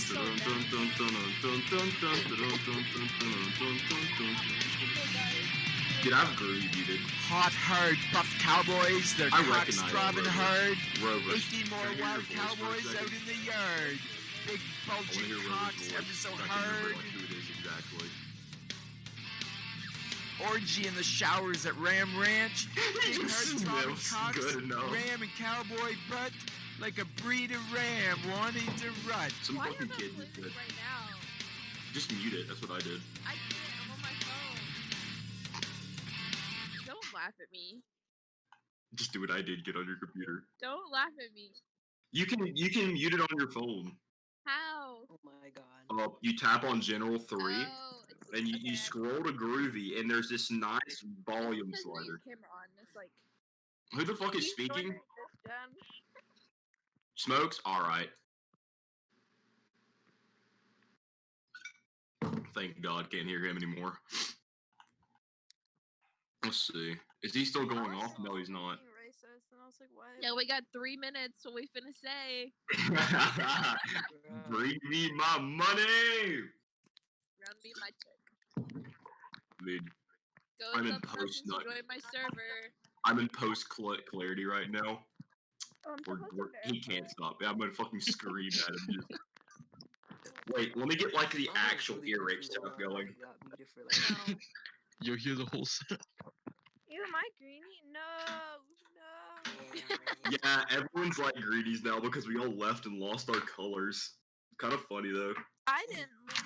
so bad. Dude, I've groovy muted. Hot herd, buff cowboys, their I cocks recognize throbbing Rover. herd. Rover. 18 more Can I hear wild your voice for a cowboys second? out in the yard. Big I want to bulging hear Rover's cocks, voice. ever so I can remember hard. like who it is exactly. Orgy in the showers at Ram Ranch. Big herd throbbing Sniffs cocks, good enough. ram and cowboy butt. Like a breed of ram wanting to rut. Some Why fucking am I kid playing did it right now? Just mute it. That's what I did. I can't. I'm on my phone. Don't laugh at me. Just do what I did. Get on your computer. Don't laugh at me. You can mute it on your phone. How? Oh my god. You tap on General 3, Oh, and you okay. scroll to Groovy, and there's this nice volume It says leave slider. camera on. It's like. Who the fuck is He's speaking? joining this, Jen. Smokes? Alright. Thank God, can't hear him anymore. Let's see. Is he still going off? No, he's not. Being racist, and I was like, what? Yeah, we got 3 minutes. What we finna say? Bring me my money! Round me my check. Dude, Go I'm in sub persons post-nut. join my server. I'm in post clarity right now. Oh, I'm supposed to He verify. can't stop. I'm gonna fucking scream at him. Just... Wait, let me get like the actual ear rape stuff going. No. Yo, hear the whole setup. Ew, am I greeny? No, no. Yeah, everyone's like greenies now because we all left and lost our colors. Kind of funny though. I didn't leave.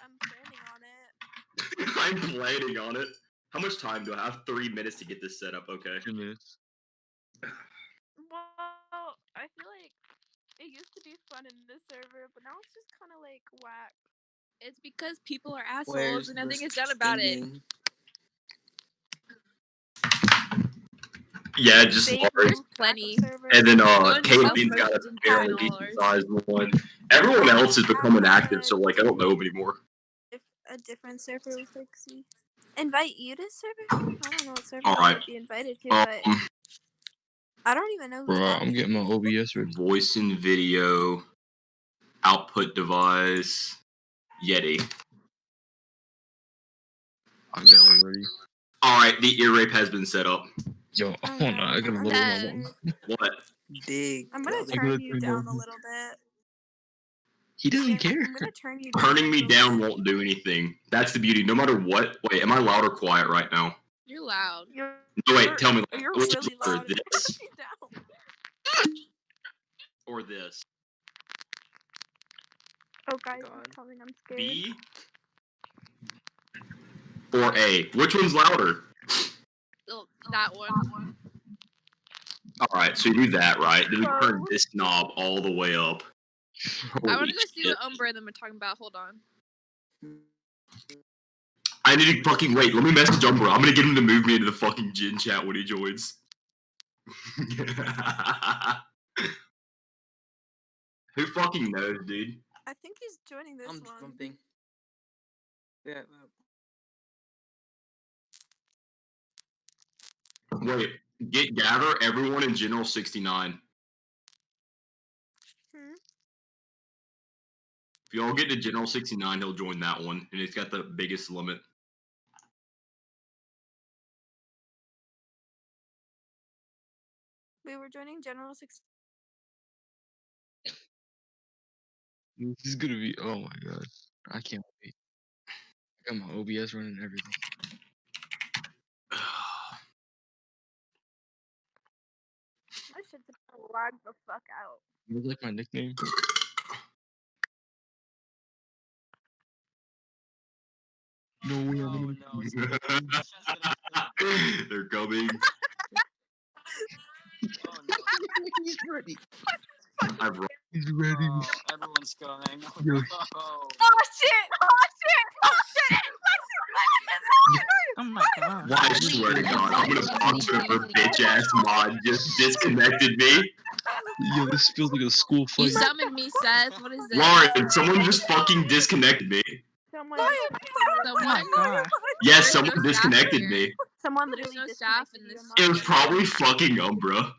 I'm planning on it. I'm planning on it. How much time do I have? 3 minutes to get this set up, okay? 2 minutes. Well, I feel like it used to be fun in this server, but now it's just kind of like whack. It's because people are assholes Where's and nothing the is done about it. singing? Yeah, just Fake Lars. There's little plenty. crack server. And then Going to Katie's got a South Merchants fairly and decent $10. sized one. Everyone else is becoming active, so like I don't know him anymore. If a different server with Pixie. Invite you to server? I don't know what server All I right. would be invited to, but I don't even know who's Bro, that. I'm getting my OBS ready. Voice and video, output device, Yeti. I got it ready. All right, the ear rape has been set up. Yo, Oh, hold on, no. I gotta lower my Then- volume. What? Dig. I'm gonna brother. turn gonna you turn down a down- little bit. He doesn't Jimmy, care. I'm gonna turn you down. Turning a me little down bit. won't do anything. That's the beauty. No matter what. Wait, am I loud or quiet right now? You're loud. You're, No, wait, tell me. you're Which really louder, loud. this Turn you down. or this? Oh, guys, God. he's coming. I'm scared. B or A? Which one's louder? Oh, that one. All right, so you do that, right? Then we turn this knob all the way up. I want Holy to go see shit. what Umbra and them are talking about. Hold on. I need to fucking wait. Let me message Umbra. I'm gonna get him to move me into the fucking gin chat when he joins. Who fucking knows, dude? I think he's joining this I'm one. jumping. Yeah. Wait, gather everyone in General 69. Hmm? If y'all get to General 69, he'll join that one, and it's got the biggest limit. We were joining General 6. This is gonna be. Oh my god, I can't wait. I got my OBS running and everything. My shit's gonna lag the fuck out. You like my nickname? No way. Oh, I'm no, it's They're coming. Oh no. He's ready. I've run. He's ready. Oh, everyone's going. Oh, Yo. no. Oh shit! Oh shit! Oh shit! Oh my god. Why, I swear to God, I'm gonna box whatever bitch ass mod just disconnected me. Yo, this feels like a school You fight. summoned me, Seth. What is this? Lauren, someone just fucking disconnected me. Someone. Someone? God. Yes, There's someone no staff disconnected here. me. Someone There's literally no staff disconnected in you, this- I'm It not was gonna lie. probably fucking Umbra.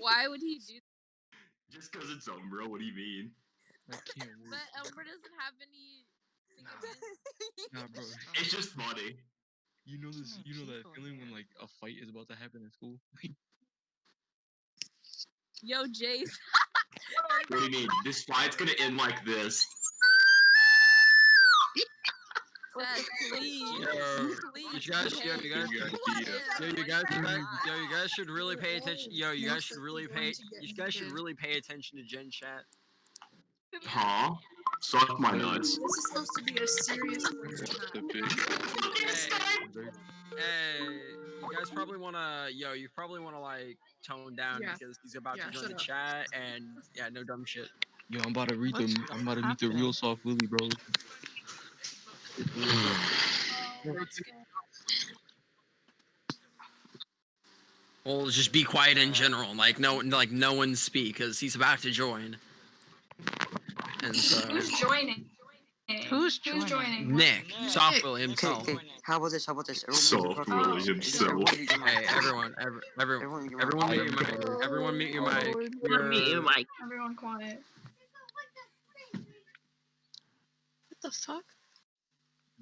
Why would he do Just because it's Umbra, what do you mean? I can't wait. But Elmer doesn't have anything against. Nah, bro. It's just funny. You know this. You know that feeling when like a fight is about to happen in school. Yo, Jace. What do you mean? This fight's gonna end like this. Seth, please. Yo, Please. you guys, yo, you guys, Yo, you guys should really pay attention. Yo, you guys should really pay attention to Gen chat. Huh? Suck my nuts. This is supposed to be a serious. Hey, you guys probably wanna, you probably wanna like tone down Yeah. because he's about Yeah, to join shut the up. chat and yeah, no dumb shit. Yo, I'm about to meet the real soft Willy, bro. Well, just be quiet in general, like no one speak because he's about to join. And so Who's joining? Who's joining? Nick, Soft Willy Okay, himself. okay. How about this? Soft Willy himself. Hey, everyone mute your mic. Everyone mute your mic. Everyone quiet. What the fuck?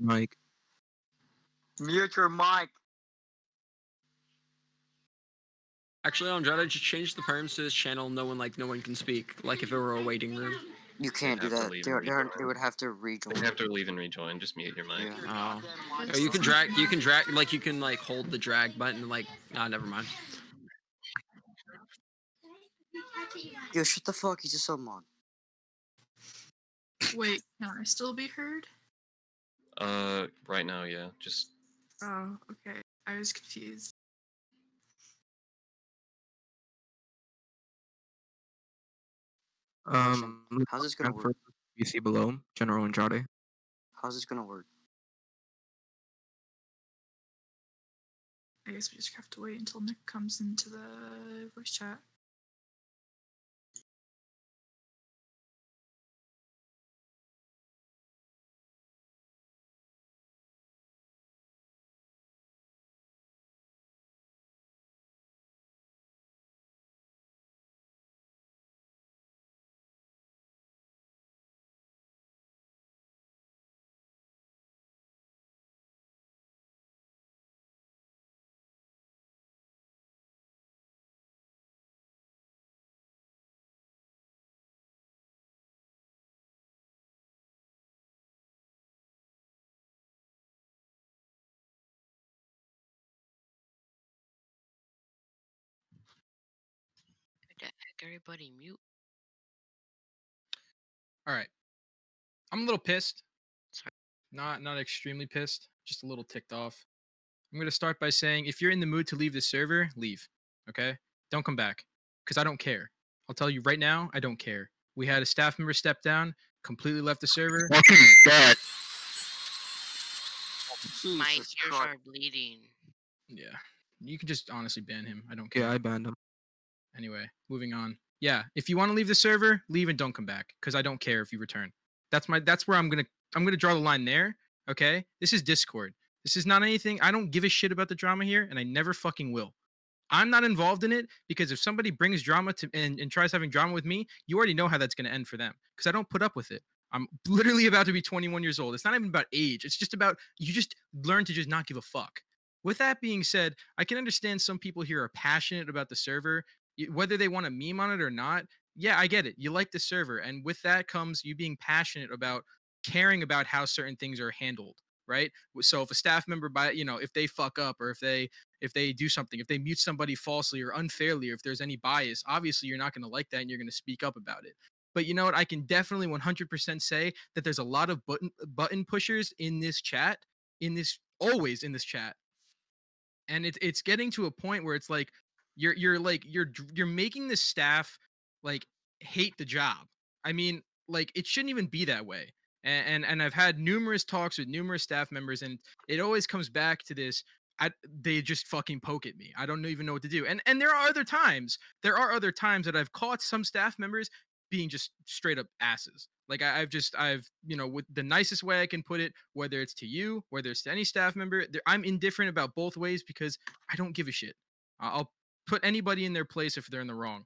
Mike. Mute your mic. Actually, Andrade, just change the perms to this channel. No one can speak. Like if it were a waiting room. You can't do have to that. leave They and they would have to rejoin. You have to leave and rejoin. Just mute your mic. Yeah. Oh, you can hold the drag button. Never mind. Yo, shut the fuck. He's a summon. Wait, can I still be heard? Right now, yeah. Just Oh, okay. I was confused. How's this gonna work? You see below, General Andrade. How's this gonna work? I guess we just have to wait until Nick comes into the voice chat. Heck, everybody mute. All right. I'm a little pissed. Sorry. Not extremely pissed, just a little ticked off. I'm going to start by saying if you're in the mood to leave the server, leave. Okay? Don't come back cuz I don't care. I'll tell you right now, I don't care. We had a staff member step down, completely left the server. Fucking dead. My ears are bleeding. Yeah. You can just honestly ban him. I don't care. Yeah, I banned him. Anyway, moving on. Yeah, if you want to leave the server, leave and don't come back cuz I don't care if you return. That's where I'm going to draw the line there, okay? This is Discord. This is not anything. I don't give a shit about the drama here and I never fucking will. I'm not involved in it because if somebody brings drama to and tries having drama with me, you already know how that's going to end for them because I don't put up with it. I'm literally about to be 21 years old. It's not even about age. It's just about you just learn to just not give a fuck. With that being said, I can understand some people here are passionate about the server, whether they want to meme on it or not. Yeah, I get it. You like the server. And with that comes you being passionate about caring about how certain things are handled, right? So if a staff member if they fuck up or if they do something, if they mute somebody falsely or unfairly, or if there's any bias, obviously you're not going to like that and you're going to speak up about it. But you know what? I can definitely 100% say that there's a lot of button pushers in this chat, always in this chat. And it's getting to a point where it's like you're making the staff like hate the job. I mean, like it shouldn't even be that way. And I've had numerous talks with numerous staff members, and it always comes back to this. They just fucking poke at me. I don't even know what to do. And there are other times that I've caught some staff members being just straight up asses. Like I've with the nicest way I can put it, whether it's to you, whether it's to any staff member, I'm indifferent about both ways because I don't give a shit. I'll put anybody in their place if they're in the wrong.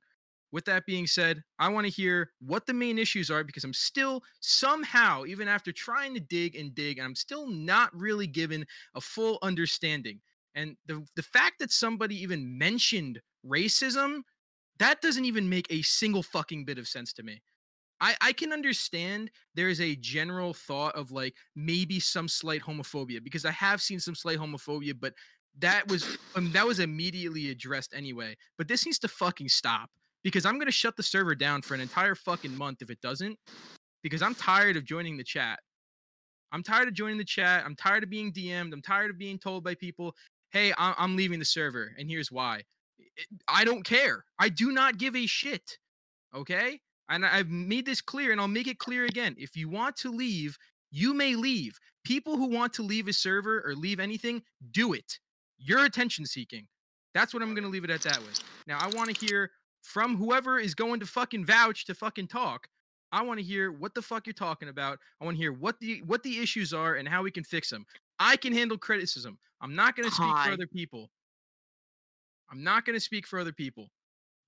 With that being said, I want to hear what the main issues are because I'm still somehow, even after trying to dig, and I'm still not really given a full understanding. And the fact that somebody even mentioned racism, that doesn't even make a single fucking bit of sense to me. I can understand there's a general thought of like maybe some slight homophobia because I have seen some slight homophobia, but that was immediately addressed anyway. But this needs to fucking stop because I'm gonna shut the server down for an entire fucking month if it doesn't. Because I'm tired of joining the chat. I'm tired of joining the chat. I'm tired of being DM'd. I'm tired of being told by people, "Hey, I'm leaving the server," and here's why. I don't care. I do not give a shit. Okay? And I've made this clear and I'll make it clear again. If you want to leave, you may leave. People who want to leave a server or leave anything, do it. You're attention seeking. That's what I'm going to leave it at that way. Now, I want to hear from whoever is going to fucking vouch to fucking talk. I want to hear what the fuck you're talking about. I want to hear what the issues are and how we can fix them. I can handle criticism. I'm not going to speak for other people.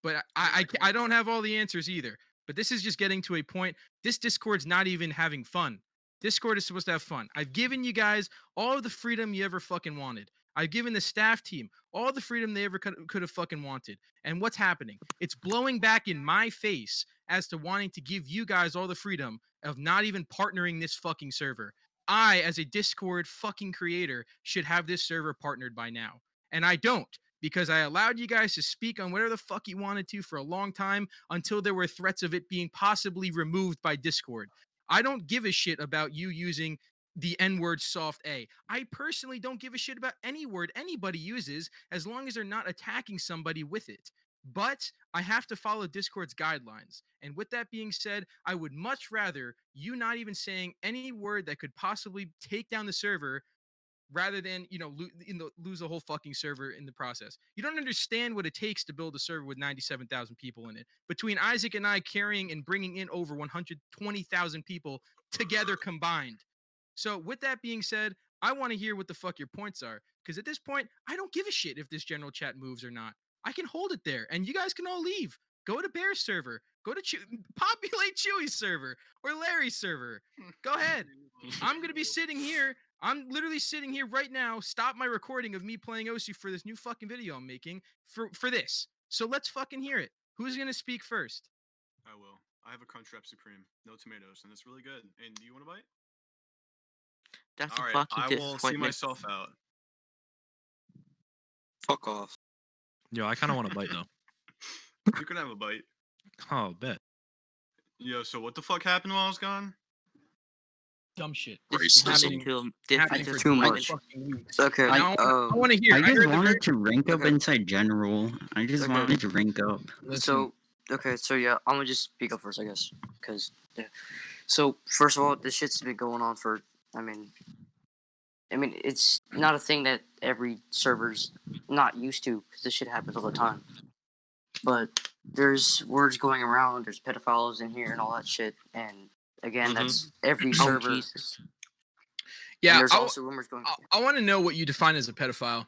But I don't have all the answers either. But this is just getting to a point. This Discord's not even having fun. Discord is supposed to have fun. I've given you guys all of the freedom you ever fucking wanted. I've given the staff team all the freedom they ever could have fucking wanted. And what's happening? It's blowing back in my face as to wanting to give you guys all the freedom of not even partnering this fucking server. I, as a Discord fucking creator, should have this server partnered by now. And I don't. Because I allowed you guys to speak on whatever the fuck you wanted to for a long time until there were threats of it being possibly removed by Discord. I don't give a shit about you using the N-word soft A. I personally don't give a shit about any word anybody uses as long as they're not attacking somebody with it. But I have to follow Discord's guidelines. And with that being said, I would much rather you not even saying any word that could possibly take down the server rather than lose a whole fucking server in the process. You don't understand what it takes to build a server with 97,000 people in it. Between Isaac and I carrying and bringing in over 120,000 people together combined. So with that being said, I want to hear what the fuck your points are, because at this point, I don't give a shit if this general chat moves or not. I can hold it there, and you guys can all leave. Go to Bear's server. Go to populate Chewy's server or Larry's server. Go ahead. I'm gonna be sitting here. I'm literally sitting here right now. Stop my recording of me playing OC for this new fucking video I'm making for this. So let's fucking hear it. Who's gonna speak first? I will. I have a Crunchwrap Supreme, no tomatoes, and it's really good. And do you want to bite? That's All a right, fucking I will see disappointment. myself out. Fuck off. Yo, I kind of want to bite though. You can have a bite. Oh, bet. Yo, so what the fuck happened while I was gone? Dumb shit. Racism. Happening for Too much. Okay. I want to hear. I just heard wanted to rank up inside general. I just Okay. wanted to rank up. So yeah, I'm gonna just speak up first, I guess, because yeah. So first of all, this shit's been going on for. I mean, it's not a thing that every server's not used to, because this shit happens all the time. But there's words going around. There's pedophiles in here and all that shit. And again, that's every server. Jesus. Yeah, and there's also rumors going. I want to know what you define as a pedophile.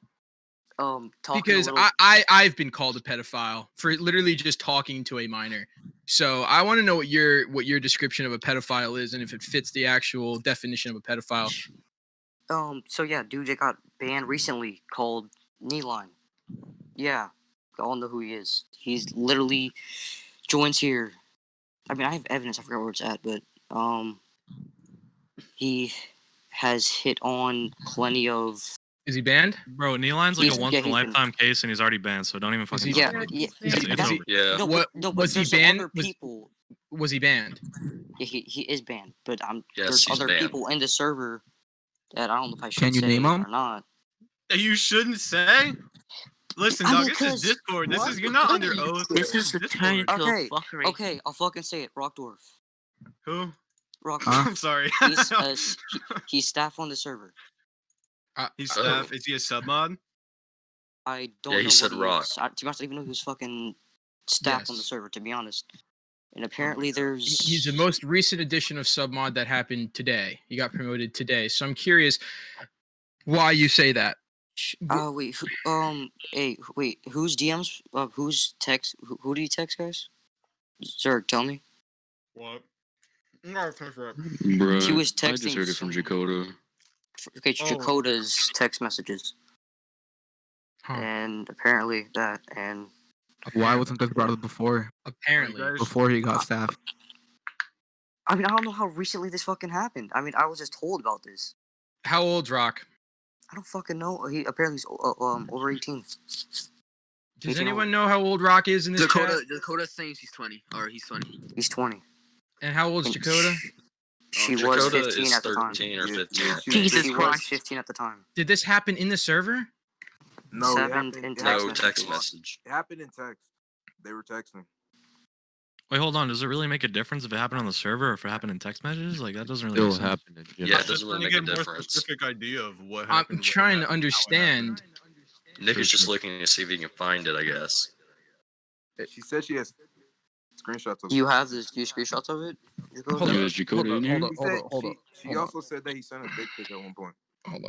Talking Because a little... I've been called a pedophile for literally just talking to a minor. So I want to know what your description of a pedophile is and if it fits the actual definition of a pedophile. So yeah, dude that got banned recently called Kneeline. Yeah, y'all know who he is. He's literally joins here. I mean, I have evidence. I forgot where it's at, but he has hit on plenty of. Is he banned? Bro, Kneeline's like a once in a lifetime case, and he's already banned. So don't even fucking. Yeah. It's over. Yeah. No, but was he there's banned? other people. Was he banned? Yeah, he is banned, but Yes, there's he's other banned. people in the server that I don't know if I should Can you say name 'em? or not. You shouldn't say. Listen, I dog. mean, This is 'cause- Discord. This is you're not under oath. This is the turn into Okay, a fuckery. okay, I'll fucking say it. Rockdwarf. Who? Rockdwarf. I'm sorry. He's staff on the server. He's staff. Is he a sub mod? I don't Yeah, know he what said he rock. is. To be honest, I don't even know who's fucking staff on the Yes. server, to be honest. And apparently there's... He's the most recent addition of submod that happened today. He got promoted today. So I'm curious why you say that. wait, wait, who's DMs? Who's text? Who do you text, guys? Sir, tell me. What? No, finish it up. Bruh, He was I just texting heard it from Dakota. Okay, Oh. Dakota's text messages. And apparently that, and Why wasn't this brought up before? Apparently. Before he got staffed. I mean, I don't know how recently this fucking happened. I mean, I was just told about this. How old's Rock? I don't fucking know. He apparently he's over 18. Does anyone know how old Rock is in this Dakota chat? Dakota thinks he's 20, or he's 20. He's 20. And how old's Dakota? She was Dakota 15 is at the time. 13 or 15. Jesus she was 15 at the time. Did this happen in the server? No, it Happened happened, in it text No happened- text message. It happened in text. They were texting. Wait, hold on. Does it really make a difference if it happened on the server or if it happened in text messages? Like that doesn't really Still make sense. happened. Yeah, it doesn't Just really trying to make a get a more difference. specific idea of what I'm happened. trying to understand. Nick is just looking to see if he can find it, I guess. She said she has screenshots of Do you have this? Do you screenshots of it? Hold Yo, on. is Dakota in here? He said she hold on. also said that he sent a dick pic at one point. Hold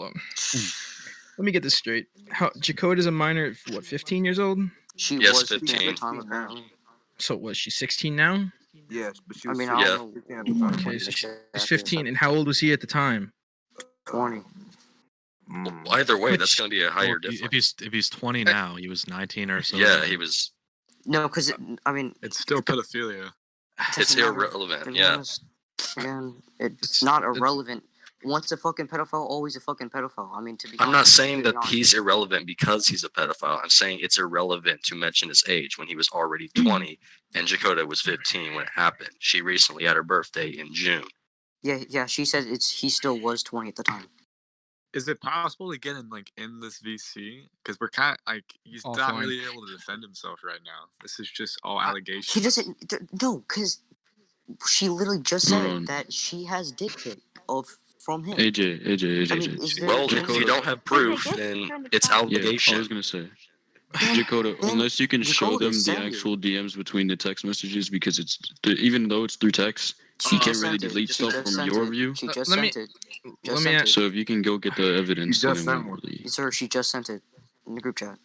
on. Let me get this straight. How Dakota's a minor, what, 15 years old? She Yes, was 15 at the 15. time, apparently. So was she 16 now? Yes, but she I was mean, 15 I Yeah. don't know. 15 at the time. Okay, so she's 15. And how old was he at the time? 20. Mm. Well, either way, Which- that's going to be a higher Well, difference. if he's 20 now, he was 19 or so. Yeah, he was. No, because, I mean, It's still pedophilia. It's doesn't matter. irrelevant. To be Yeah. honest, again, it's not irrelevant. Once a fucking pedophile, always a fucking pedophile. I mean, to be I'm not honest, saying to be that honest. he's irrelevant because he's a pedophile. I'm saying it's irrelevant to mention his age when he was already 20 and Dakota was 15 when it happened. She recently had her birthday in June. Yeah, she said he still was 20 at the time. Is it possible to get him in this VC? Because we're kind of he's not Offline. really able to defend himself right now. This is just all He allegations. doesn't. No, because she literally just said Hold on. that she has dick pic from him. AJ. I mean, is there Well, if any- you don't have proof, guess then kind of it's fine. Yeah, I allegation. was gonna say. Then- Dakota, then unless you can show Dakota them the send it. actual DMs between the text messages, because even though it's through text, She you can't just really sent it. delete She stuff just from sent your it. view. She just Let me- sent it. let Just me sent ask- it. So if you can go get the evidence, then just it sent won't one. really. Sir, she just sent it in the group chat.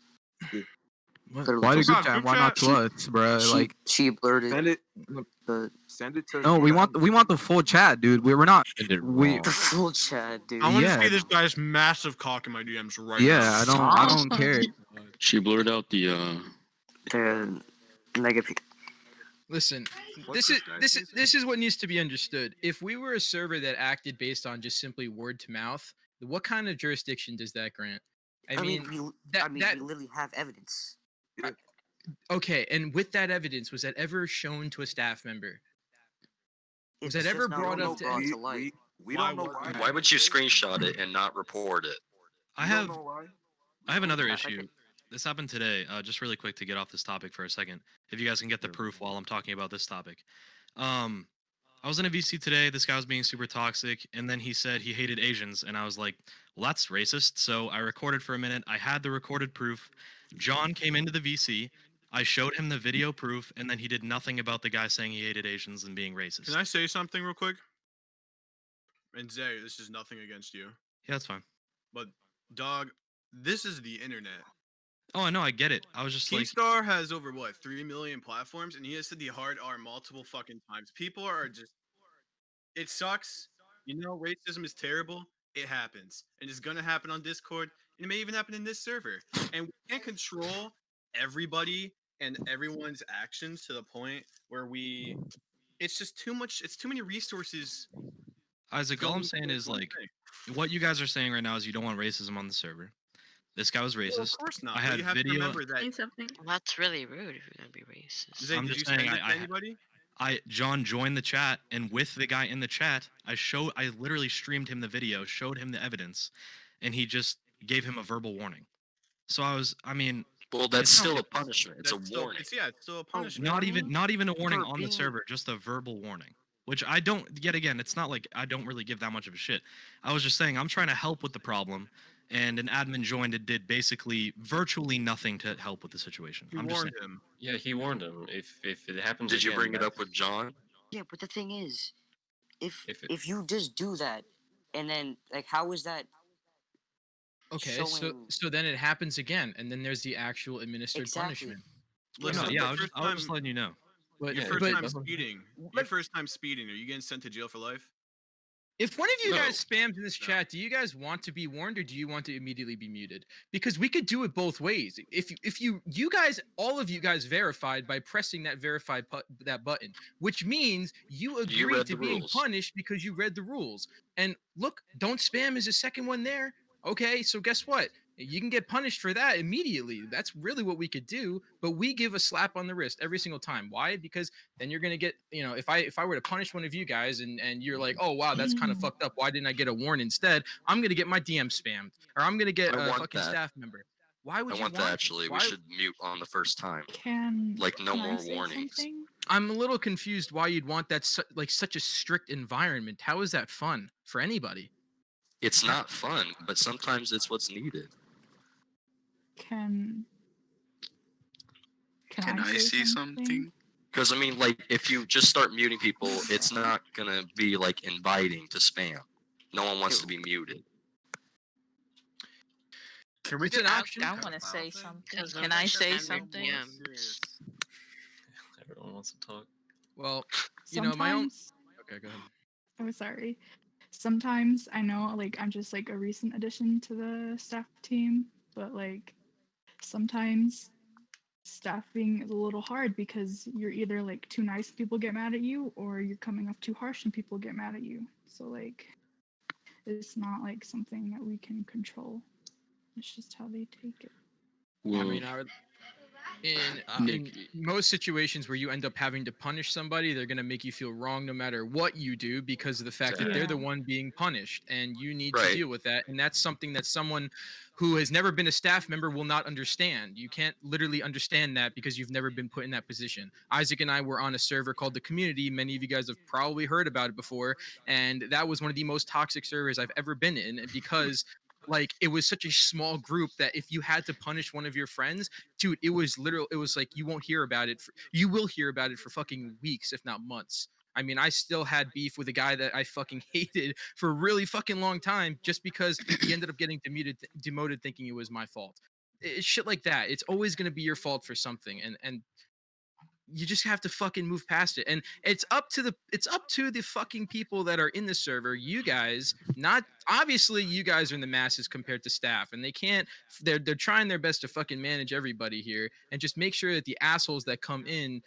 Literally Why the just group sent it. chat? Why not to us, bro? Like, She blurted Send it. the Send it to. no, we want the full chat, dude. We're not. We full chat, dude. I want to Yeah. see this guy's massive cock in my DMs right now. yeah. I don't care. She blurred out the. The mega. Listen, What's this this is guy's this is what needs to be understood. If we were a server that acted based on just simply word to mouth, what kind of jurisdiction does that grant? I mean, we that literally have evidence. okay, and with that evidence, was that ever shown to a staff member? Was It's that ever just not brought really up to? brought to light. We don't know why. Why would you screenshot it and not report it? I We don't have know why. I have another I issue. think- This happened today. Just really quick to get off this topic for a second. If you guys can get the proof while I'm talking about this topic. I was in a VC today. This guy was being super toxic, and then he said he hated Asians, and I was like, well, that's racist. So I recorded for a minute. I had the recorded proof. John came into the VC. I showed him the video proof, and then he did nothing about the guy saying he hated Asians and being racist. Can I say something real quick? And Zay, this is nothing against you, Yeah, that's fine. but dog, this is the internet. Oh, I know. I get it. I was just like, Keystar has over 3 million platforms, and he has said the hard R multiple fucking times. People are just, it sucks. You know, racism is terrible. It happens, and it's gonna happen on Discord, and it may even happen in this server. And we can't control everybody and everyone's actions to the point where it's just too much. It's too many resources. Isaac, all I'm going saying towards is one like, thing. what you guys are saying right now is you don't want racism on the server. This guy was Well, racist. of course not. I but had you have to video. remember that. Say something. Well, that's really rude if you're gonna be racist. Zay, I'm did just you saying send it I to ha- anybody? John joined the chat, and with the guy in the chat, I literally streamed him the video, showed him the evidence, and he just gave him a verbal warning. So I mean, Well, that's it's not- still a punishment. It's a That's still- warning. It's still a punishment. not even a warning For on the being- server, just a verbal warning. Which I don't. Yet again, it's not like I don't really give that much of a shit. I was just saying I'm trying to help with the problem, and an admin joined and did basically virtually nothing to help with the situation. He I'm just warned saying. him. Yeah, he warned him. If it happens Did you again, bring it that's- up with John? Yeah, but the thing is, if If it- if you just do that, and then how is that? Okay, so then it happens again, and then there's the actual administered Exactly. punishment. Listen, No, yeah, the I was first just time- letting you know. But Your Yeah, first but time speeding. Your first time speeding. Are you getting sent to jail for life? if one of you No. guys spams in this chat, do you guys want to be warned or do you want to immediately be muted? Because we could do it both ways. If you guys, all of you guys verified by pressing that that button, which means you agreed read to the being rules. punished because you read the rules. And look, don't spam is the second one there. Okay, so guess what? You can get punished for that immediately. That's really what we could do, but we give a slap on the wrist every single time. Why? Because then you're gonna get, if I were to punish one of you guys and you're like, oh wow, that's kind of fucked up. Why didn't I get a warn instead? I'm gonna get my DM spammed, or I'm gonna get I a want fucking that. staff member. Why would I you want that actually. We Why? should mute on the first time. Can Like no can I more say warnings. something? I'm a little confused why you'd want that such a strict environment. How is that fun for anybody? It's not fun, but sometimes it's what's needed. Can Can I say something? Because I mean, like, if you just start muting people, it's not gonna be like inviting to spam. No one wants to be muted. Can we It's get an option. I want to say something. Because Can I say something? Everyone wants to talk. Well, sometimes, my own. Okay, go ahead. Oh, sorry. Sometimes I know, like, I'm just like a recent addition to the staff team, but like sometimes staffing is a little hard because you're either like too nice and people get mad at you, or you're coming off too harsh and people get mad at you. So like, it's not like something that we can control. It's just how they take it. I mean, in most situations where you end up having to punish somebody, they're gonna make you feel wrong no matter what you do because of the fact that they're the one being punished, and you need to deal with that. And that's something that someone who has never been a staff member will not understand. You can't literally understand that because you've never been put in that position. Isaac and I were on a server called the Community. Many of you guys have probably heard about it before, and that was one of the most toxic servers I've ever been in because like it was such a small group that if you had to punish one of your friends, dude, it was like you won't hear about it you will hear about it for fucking weeks if not months. I mean, I still had beef with a guy that I fucking hated for a really fucking long time just because he ended up getting demoted thinking it was my fault. It's shit like that. It's always going to be your fault for something, and you just have to fucking move past it. And it's up to the fucking people that are in the server. You guys, not obviously you guys are in the masses compared to staff, and they're trying their best to fucking manage everybody here and just make sure that the assholes that come in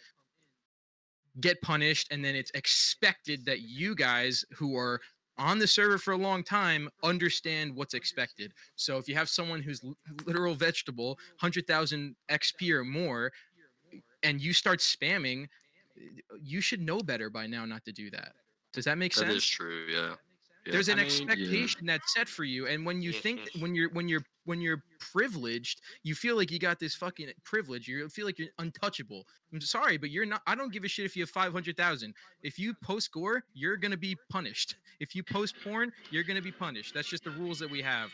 get punished, and then it's expected that you guys who are on the server for a long time understand what's expected. So if you have someone who's literal vegetable, 100,000 XP or more, and you start spamming, you should know better by now not to do that. Does that make sense? That is true, yeah. There's an expectation that's set for you, and when you think when you're privileged, you feel like you got this fucking privilege. You feel like you're untouchable. I'm sorry, but you're not. I don't give a shit if you have 500,000. If you post gore, you're gonna be punished. If you post porn, you're gonna be punished. That's just the rules that we have.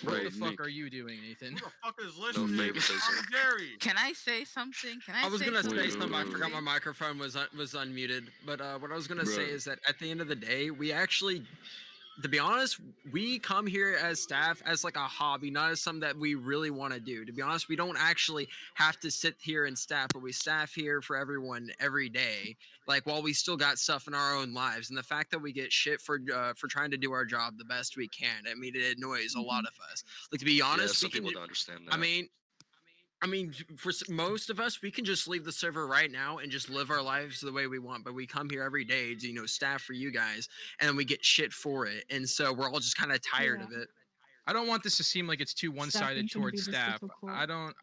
What the fuck are you doing, Nathan? Who the fuck is listening? I'm Gary. Can I say something? I was gonna say something. I forgot my microphone was unmuted. But what I was gonna say is that at the end of the day, we actually, to be honest, we come here as staff as like a hobby, not as something that we really want to do. To be honest, we don't actually have to sit here and staff, but we staff here for everyone every day. Like while we still got stuff in our own lives, and the fact that we get shit for trying to do our job the best we can. I mean, it annoys a lot of us. Like to be honest, some we can. people don't understand that. I mean, for most of us, we can just leave the server right now and just live our lives the way we want. But we come here every day to, staff for you guys, and we get shit for it. And so we're all just kind of tired of it. I don't want this to seem like it's too one-sided towards staff. I don't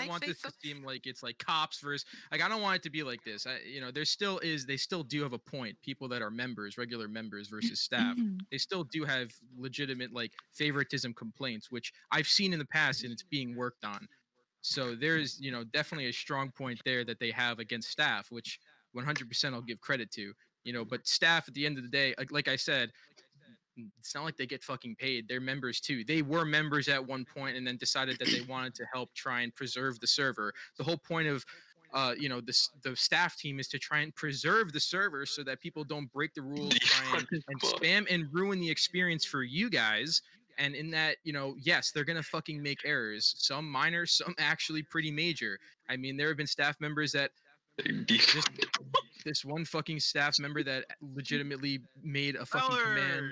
want this to seem like it's like cops versus like I don't want it to be like this. They still do have a point. People that are members, regular members versus staff, they still do have legitimate like favoritism complaints, which I've seen in the past and it's being worked on. So there's, definitely a strong point there that they have against staff, which 100% I'll give credit to, but staff at the end of the day, like I said, it's not like they get fucking paid. They're members too. They were members at one point and then decided that they wanted to help try and preserve the server. The whole point of the staff team is to try and preserve the server so that people don't break the rules, try and spam and ruin the experience for you guys. And in that, yes, they're gonna fucking make errors. Some minor, some actually pretty major. I mean, there have been staff members that This one fucking staff member that legitimately made a fucking command.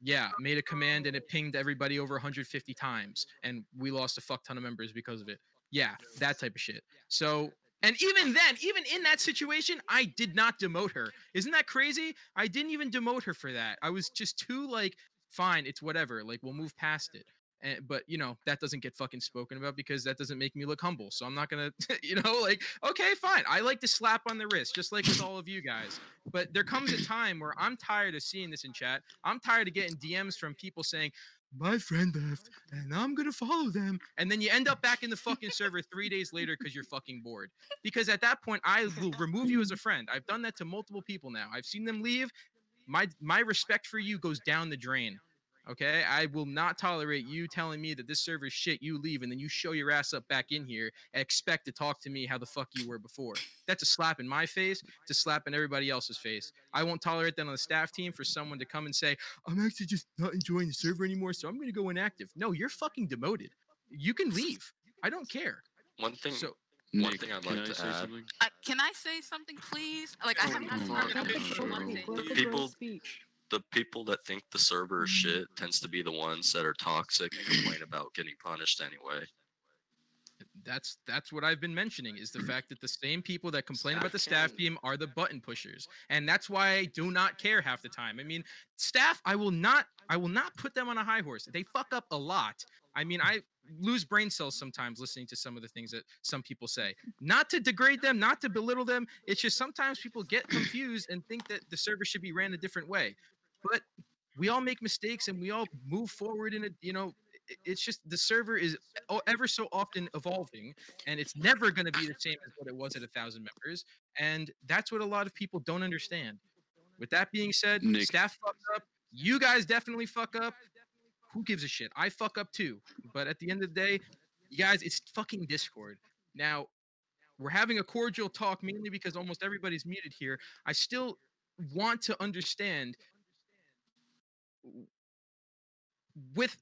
Yeah, made a command and it pinged everybody over 150 times, and we lost a fuck ton of members because of it. Yeah, that type of shit. So, and even then, even in that situation, I did not demote her. Isn't that crazy? I didn't even demote her for that. I was just too like, fine, it's whatever. Like, we'll move past it. But you know, that doesn't get fucking spoken about because that doesn't make me look humble. So I'm not gonna, you know, like, okay, fine. I like to slap on the wrist, just like with all of you guys. But there comes a time where I'm tired of seeing this in chat. I'm tired of getting DMs from people saying, my friend left and I'm gonna follow them. And then you end up back in the fucking server 3 days later because you're fucking bored. Because at that point, I will remove you as a friend. I've done that to multiple people now. I've seen them leave. My respect for you goes down the drain. Okay, I will not tolerate you telling me that this server is shit. You leave and then you show your ass up back in here and expect to talk to me how the fuck you were before. That's a slap in my face. It's a slap in everybody else's face. I won't tolerate that on the staff team for someone to come and say, I'm actually just not enjoying the server anymore, so I'm going to go inactive. No, you're fucking demoted. You can leave. I don't care. One thing. So, One thing I'd like to add. Can I say something, please? Like, I have not started. I just want to say The people that think the server is shit tends to be the ones that are toxic and complain about getting punished anyway. That's what I've been mentioning is the fact that the same people that complain about the staff team are the button pushers, and that's why I do not care half the time. I mean, staff, I will not put them on a high horse. They fuck up a lot. I mean, I lose brain cells sometimes listening to some of the things that some people say. Not to degrade them, not to belittle them. It's just sometimes people get confused and think that the server should be ran a different way. But we all make mistakes and we all move forward in a, you know, it's just the server is ever so often evolving and it's never going to be the same as what it was at 1,000 members. And that's what a lot of people don't understand. With that being said, staff fuck up. You guys definitely fuck up. Who gives a shit? I fuck up too. But at the end of the day, you guys, it's fucking Discord. Now, we're having a cordial talk mainly because almost everybody's muted here. I still want to understand with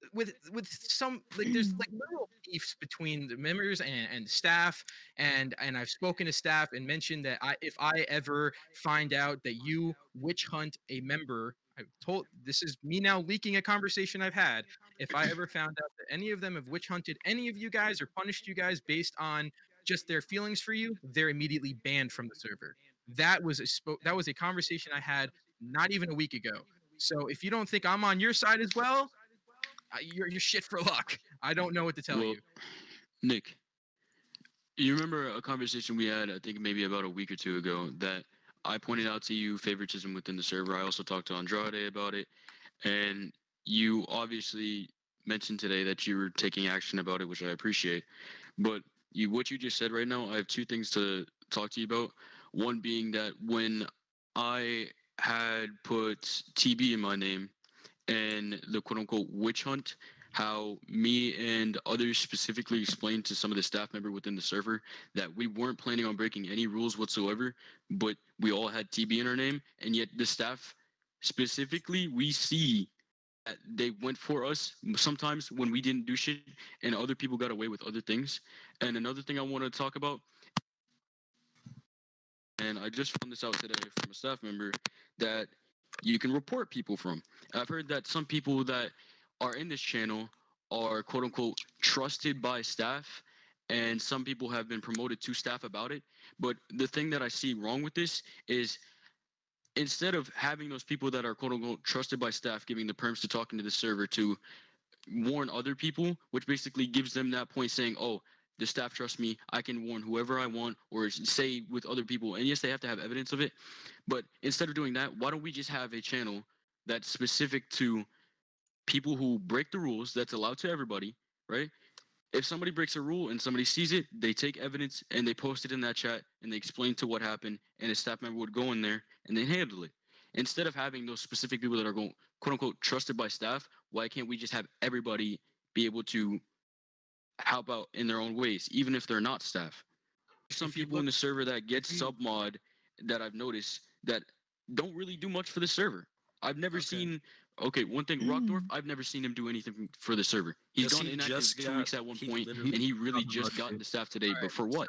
some, like, there's like little beefs between the members and staff, and I've spoken to staff and mentioned that if I ever find out that you witch hunt a member, I've told, this is me now leaking a conversation I've had, if I ever found out that any of them have witch hunted any of you guys or punished you guys based on just their feelings for you, they're immediately banned from the server. That was a conversation I had not even a week ago. So if you don't think I'm on your side as well, you're shit for luck. I don't know what to tell you. Nick, you remember a conversation we had, I think maybe about a week or two ago, that I pointed out to you favoritism within the server. I also talked to Andrade about it, and you obviously mentioned today that you were taking action about it, which I appreciate. But what you just said right now, I have two things to talk to you about. One being that when I had put TB in my name, and the quote-unquote witch hunt, how me and others specifically explained to some of the staff member within the server that we weren't planning on breaking any rules whatsoever, but we all had TB in our name, and yet the staff specifically, we see that they went for us sometimes when we didn't do shit, and other people got away with other things. And another thing I want to talk about, and I just found this out today from a staff member, that you can report people from. I've heard that some people that are in this channel are quote unquote trusted by staff, and some people have been promoted to staff about it. But the thing that I see wrong with this is instead of having those people that are quote unquote trusted by staff giving the perms to talk into the server to warn other people, which basically gives them that point saying, oh, the staff trusts me, I can warn whoever I want or say with other people. And yes, they have to have evidence of it. But instead of doing that, why don't we just have a channel that's specific to people who break the rules, that's allowed to everybody, right? If somebody breaks a rule and somebody sees it, they take evidence and they post it in that chat and they explain to what happened, and a staff member would go in there and they handle it. Instead of having those specific people that are going, quote unquote, trusted by staff, why can't we just have everybody be able to help out in their own ways, even if they're not staff? Some people in the server that get submod that I've noticed that don't really do much for the server. I've never seen. Okay, one thing, Rockdorf, I've never seen him do anything for the server. He's gone inactive 2 weeks at one point, and he really just got into staff today. But for what?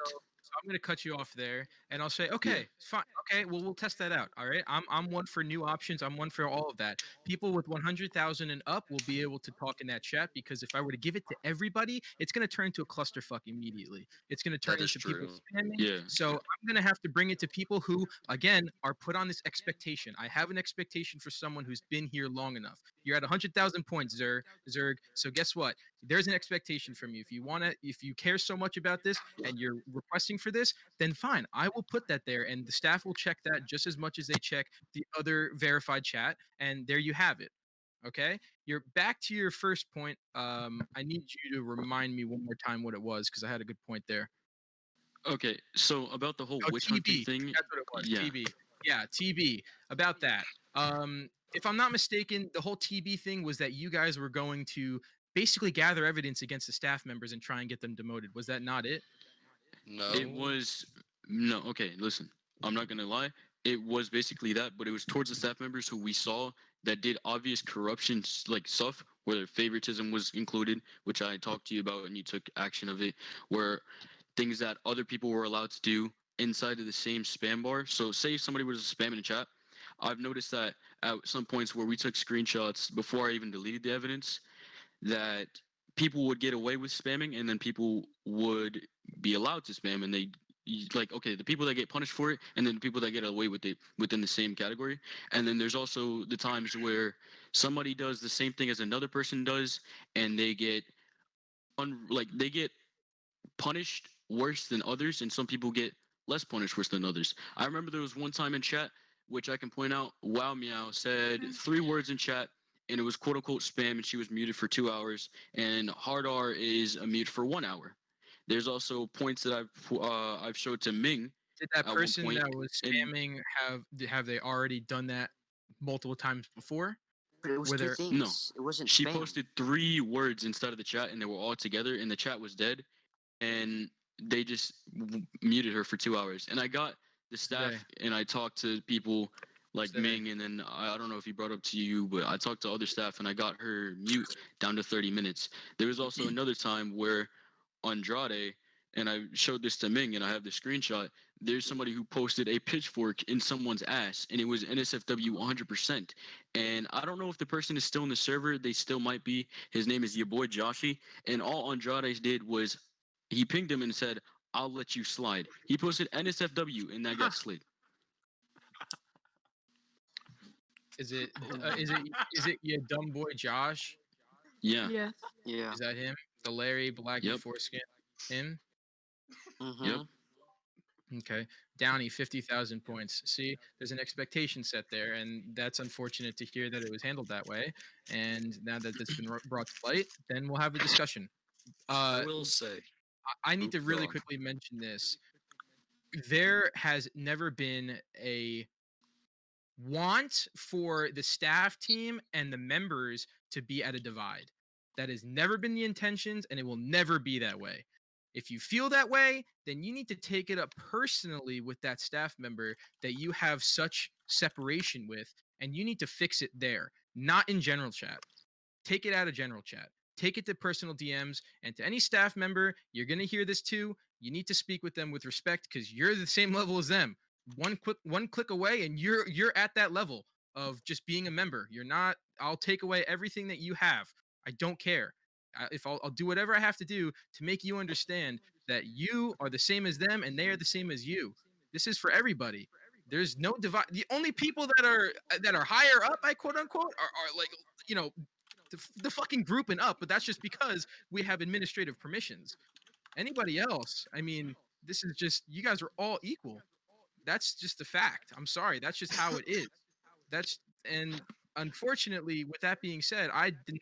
I'm gonna cut you off there, and I'll say, okay, fine, okay, well, we'll test that out. All right, I'm one for new options. I'm one for all of that. People with 100,000 and up will be able to talk in that chat because if I were to give it to everybody, it's gonna turn into a clusterfuck immediately. It's gonna turn That is into people true. spamming. Yeah. So I'm gonna have to bring it to people who, again, are put on this expectation. I have an expectation for someone who's been here long enough. You're at 100,000 points, Zerg. So guess what? There's an expectation from you. If you care so much about this and you're requesting for this, then fine. I will put that there, and the staff will check that just as much as they check the other verified chat. And there you have it. Okay, you're back to your first point. I need you to remind me one more time what it was because I had a good point there. Okay, so about the whole Oh, witch hunting TB. thing. That's what it was. Yeah. TB. Yeah, TB. About that. If I'm not mistaken, the whole TB thing was that you guys were going to basically gather evidence against the staff members and try and get them demoted. Was that not it? No. It was no. Okay, listen. I'm not gonna lie. It was basically that, but it was towards the staff members who we saw that did obvious corruption, like stuff where favoritism was included, which I talked to you about, and you took action of it. Where things that other people were allowed to do inside of the same spam bar. So, say somebody was spamming a chat. I've noticed that at some points where we took screenshots before I even deleted the evidence, that people would get away with spamming and then people would be allowed to spam and like okay the people that get punished for it and then the people that get away with it within the same category. And then there's also the times where somebody does the same thing as another person does and they get they get punished worse than others, and some people get less punished worse than others. I remember there was one time in chat, which I can point out, Wow Meow said 3 words in chat, and it was quote unquote spam, and she was muted for 2 hours, and Hard R is a mute for 1 hour. There's also points that I've showed to Ming. Did that at person one point, that was and spamming have they already done that multiple times before? But it was Were two there- things. no, It wasn't she spam. posted 3 words inside of the chat, and they were all together, and the chat was dead, and they just muted her for 2 hours. And I got the staff, and I talked to people like Ming, and then I don't know if he brought up to you, but I talked to other staff, and I got her mute down to 30 minutes. There was also another time where Andrade, and I showed this to Ming, and I have the screenshot. There's somebody who posted a pitchfork in someone's ass, and it was NSFW 100%. And I don't know if the person is still in the server. They still might be. His name is your boy Joshy. And all Andrade did was he pinged him and said, "I'll let you slide." He posted NSFW, and that got slid. Is it your dumb boy Josh? Yeah. Yes. Yeah. Is that him? The Larry Blacky foreskin? Him? Yep. Okay. Downey, 50,000 points. See, there's an expectation set there, and that's unfortunate to hear that it was handled that way. And now that that's been brought to light, then we'll have a discussion. I will say. I need Oop, to go really on. quickly mention this. There has never been a want for the staff team and the members to be at a divide. That has never been the intentions, and it will never be that way. If you feel that way, then you need to take it up personally with that staff member that you have such separation with, and you need to fix it there, not in general chat. Take it out of general chat. Take it to personal DMs, and to any staff member, you're going to hear this too. You need to speak with them with respect because you're the same level as them. One click away, and you're at that level of just being a member. You're not. I'll take away everything that you have. I don't care. If I'll do whatever I have to do to make you understand that you are the same as them and they are the same as you. This is for everybody. There's no divide. The only people that are higher up, I quote unquote, are like the fucking group and up. But that's just because we have administrative permissions. Anybody else, I mean, this is just you guys are all equal. That's just the fact. I'm sorry. That's just how it is. And unfortunately, with that being said,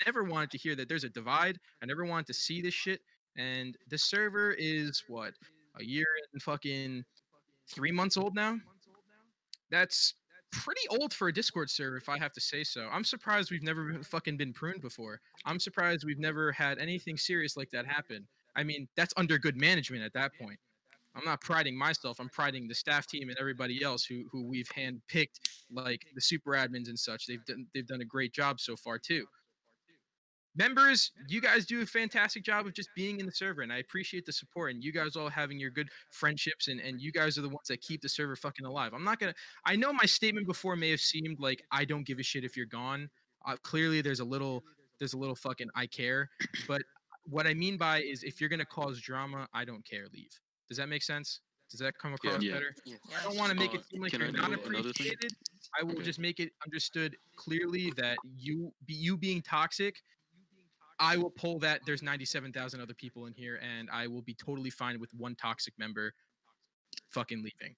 never wanted to hear that there's a divide. I never wanted to see this shit. And the server is what, a year and fucking 3 months old now? That's pretty old for a Discord server, if I have to say so. I'm surprised we've never fucking been pruned before. I'm surprised we've never had anything serious like that happen. I mean, that's under good management at that point. I'm not priding myself. I'm priding the staff team and everybody else who we've handpicked, like the super admins and such. They've done a great job so far too. members, you guys do a fantastic job of just being in the server, and I appreciate the support, and you guys all having your good friendships, and you guys are the ones that keep the server fucking alive. I know my statement before may have seemed like I don't give a shit if you're gone. Clearly there's a little fucking I care, but what I mean by is if you're gonna cause drama, I don't care, leave. Does that make sense? Does that come across Yeah. better? I don't want to make it seem like Can you're I not know another thing? appreciated. I will Okay. just make it understood clearly that you being toxic, I will pull that there's 97,000 other people in here, and I will be totally fine with one toxic member fucking leaving.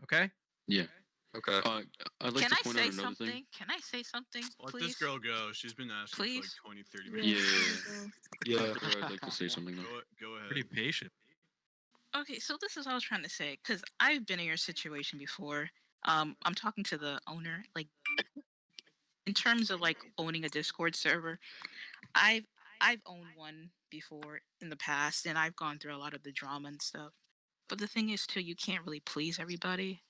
Okay? Yeah. Okay. I'd like Can to I point say out another something? thing. Can I say something, Let please? this girl go. She's been asking for like Please? 20, 30 Yeah. minutes. Yeah. Yeah. After I'd like to say something though. Go ahead. Pretty patient. Okay, so this is what I was trying to say because I've been in your situation before. I'm talking to the owner, like in terms of like owning a Discord server. I've I've owned one before in the past, and I've gone through a lot of the drama and stuff. But the thing is, too, you can't really please everybody.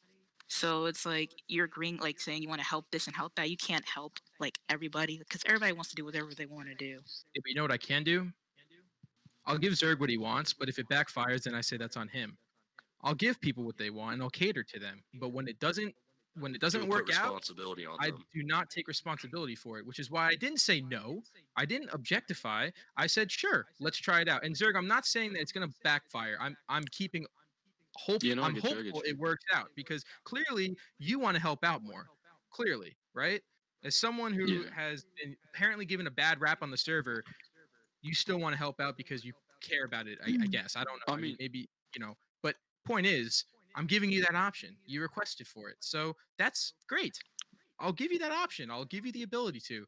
So it's like you're agreeing, like saying you want to help this and help that. You can't help like everybody because everybody wants to do whatever they want to do. Yeah, but you know what I can do? I'll give Zerg what he wants, but if it backfires, then I say that's on him. I'll give people what they want and I'll cater to them. But when it doesn't You'll work put out, responsibility on I them. do not take responsibility for it, which is why I didn't say no. I didn't objectify. I said sure, let's try it out. And Zerg, I'm not saying that it's gonna backfire. I'm keeping hope. Yeah, no, I I'm get you. I get hopeful you. it works out because clearly you want to help out more. Clearly, right? As someone who Yeah. has been apparently given a bad rap on the server, you still want to help out because you care about it. I guess I don't know. I I mean, mean, maybe but point is, I'm giving you that option. You requested for it, so that's great. I'll give you that option. I'll give you the ability to.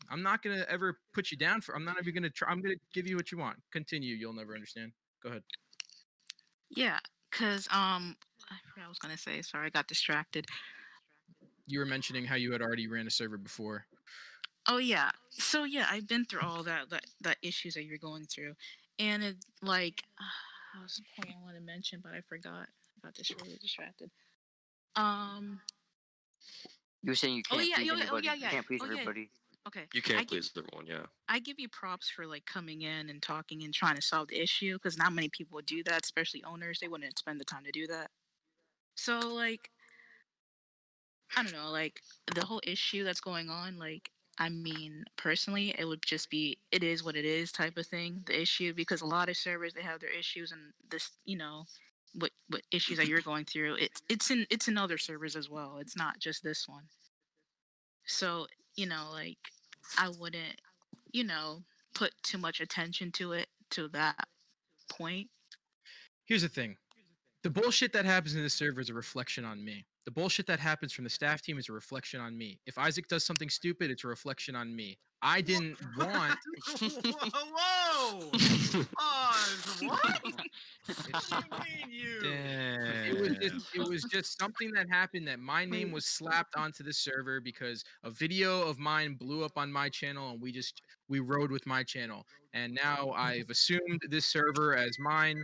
I'm not gonna ever put you down for. I'm not ever gonna try. I'm gonna give you what you want. Continue. You'll never understand. Go ahead. Yeah, cause I forgot what I was gonna say. Sorry, I got distracted. You were mentioning how you had already ran a server before. Oh yeah. So yeah, I've been through all that issues that you're going through, and it like that was the point I wanted to mention, but I forgot. I got really distracted. Um. You were saying you Oh can't yeah. please Oh anybody. yeah. You Yeah. can't please Oh yeah. everybody. Okay. You I can't give please everyone. Yeah. I give you props for like coming in and talking and trying to solve the issue because not many people would do that, especially owners. They wouldn't spend the time to do that. So like I don't know, like the whole issue that's going on, like I mean, personally, it would just be it is what it is type of thing, the issue because a lot of servers they have their issues and this, what issues that you're going through, it's in other servers as well. It's not just this one. So, like I wouldn't, you know, put too much attention to it to that point. Here's the thing. The bullshit that happens in the server is a reflection on me. The bullshit that happens from the staff team is a reflection on me. If Isaac does something stupid, it's a reflection on me. I didn't want. Whoa! Pause. What? What do you mean you? It was just something that happened that my name was slapped onto the server because a video of mine blew up on my channel and we rode with my channel. And now I've assumed this server as mine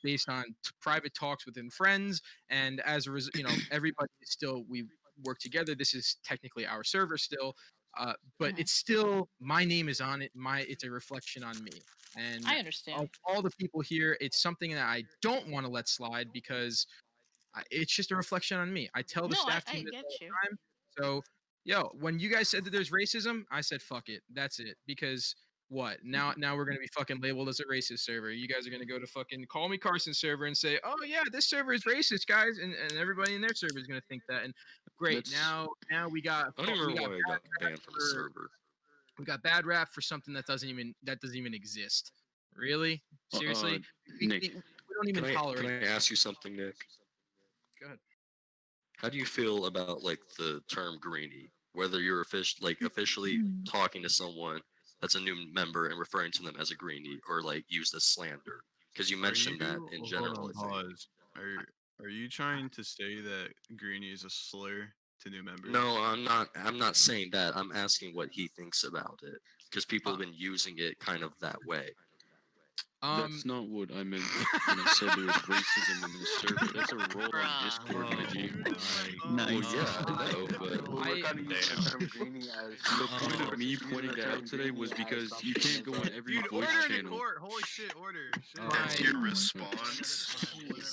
based on private talks within friends, and as a result, everybody is still we work together. This is technically our server still, but it's still my name is on it. It's a reflection on me, and I understand. of all the people here, it's something that I don't want to let slide because it's just a reflection on me. I tell the No, staff I team this get all you. the time. So, yo, when you guys said that there's racism, I said fuck it. That's it. Because what? Now we're gonna be fucking labeled as a racist server. You guys are gonna go to fucking Call Me Carson server and say, oh yeah, this server is racist, guys, and everybody in their server is gonna think that. And great, That's now we got I don't even we got remember why he got banned from the server. we got bad rap for something that doesn't even exist. Really? Seriously? Nick. We don't even tolerate. Can I ask you something, Nick? Go ahead. How do you feel about like the term greenie? Whether you're officially talking to someone that's a new member and referring to them as a greenie, or like used as slander? Because you mentioned that in general. Hold I on, think. pause. Are you trying to say that Greenie is a slur to new members? No, I'm not. I'm not saying that. I'm asking what he thinks about it because people have been using it kind of that way. That's not what I meant when I said there was racism in this server. That's a role on Discord, Reggie. Nice. Well, yeah, I know, but We're kind of using the term greenie as The point of me pointing that out today was because you can't go on every Dude, voice order in the channel. court. Holy shit, order. Shit. That's your response.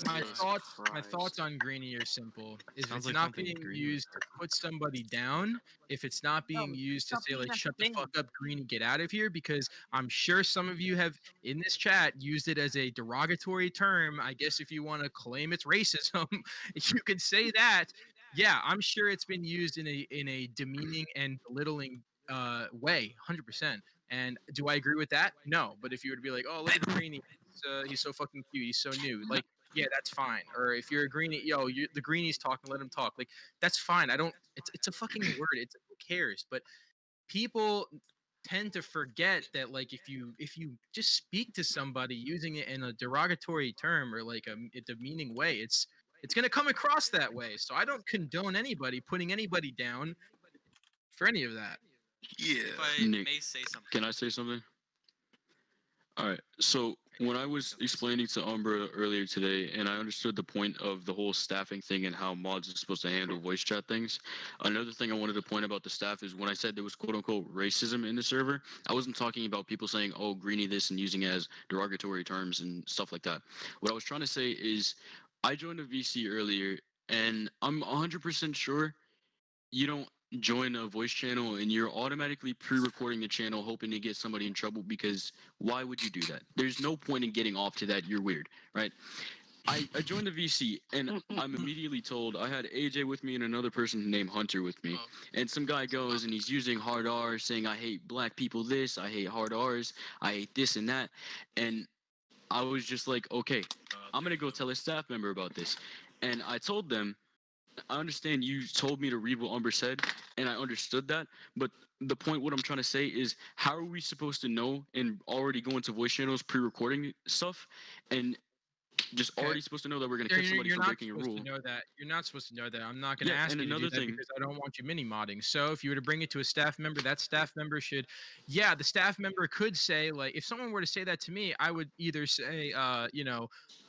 My thoughts on Greenie are simple. Is Sounds it's like not something being Greenie used to put somebody down, if it's not being used to say like shut the fuck up, Greenie, get out of here, because I'm sure some of you have in this chat used it as a derogatory term. I guess if you want to claim it's racism, you could say that. Yeah, I'm sure it's been used in a demeaning and belittling way, 100%. And do I agree with that? No. But if you were to be like, oh, look at the Greenie, he's so fucking cute, he's so new, like, yeah, that's fine. Or if you're a greenie, yo, the greenie's talking, let him talk. Like, that's fine. I don't. It's a fucking word. It's who cares? But people tend to forget that, like, if you just speak to somebody using it in a derogatory term or like a demeaning way, it's gonna come across that way. So I don't condone anybody putting anybody down for any of that. Yeah. If I Nick, may say something. can I say something? All right. So when I was explaining to Umbra earlier today, and I understood the point of the whole staffing thing and how mods are supposed to handle voice chat things, another thing I wanted to point about the staff is when I said there was quote unquote racism in the server, I wasn't talking about people saying, oh, greenie this and using it as derogatory terms and stuff like that. What I was trying to say is I joined a VC earlier, and I'm 100% sure you don't join a voice channel and you're automatically pre-recording the channel hoping to get somebody in trouble, because why would you do that? There's no point in getting off to that. You're weird, right? I joined the VC and I'm immediately told I had AJ with me and another person named Hunter with me. And some guy goes and he's using hard R's saying, I hate black people this, I hate hard R's, I hate this and that. And I was just like, okay, I'm going to go tell a staff member about this. And I told them, I understand you told me to read what Umber said, and I understood that. But the point, what I'm trying to say is, how are we supposed to know and already go into voice channels pre-recording stuff, and just already supposed to know that we're going to catch somebody for breaking a rule? To know that. You're not supposed to know that. I'm not going to Yeah, ask and you to do another that thing- because I don't want you mini modding. So if you were to bring it to a staff member, that staff member should, yeah, the staff member could say, like, if someone were to say that to me, I would either say, oh,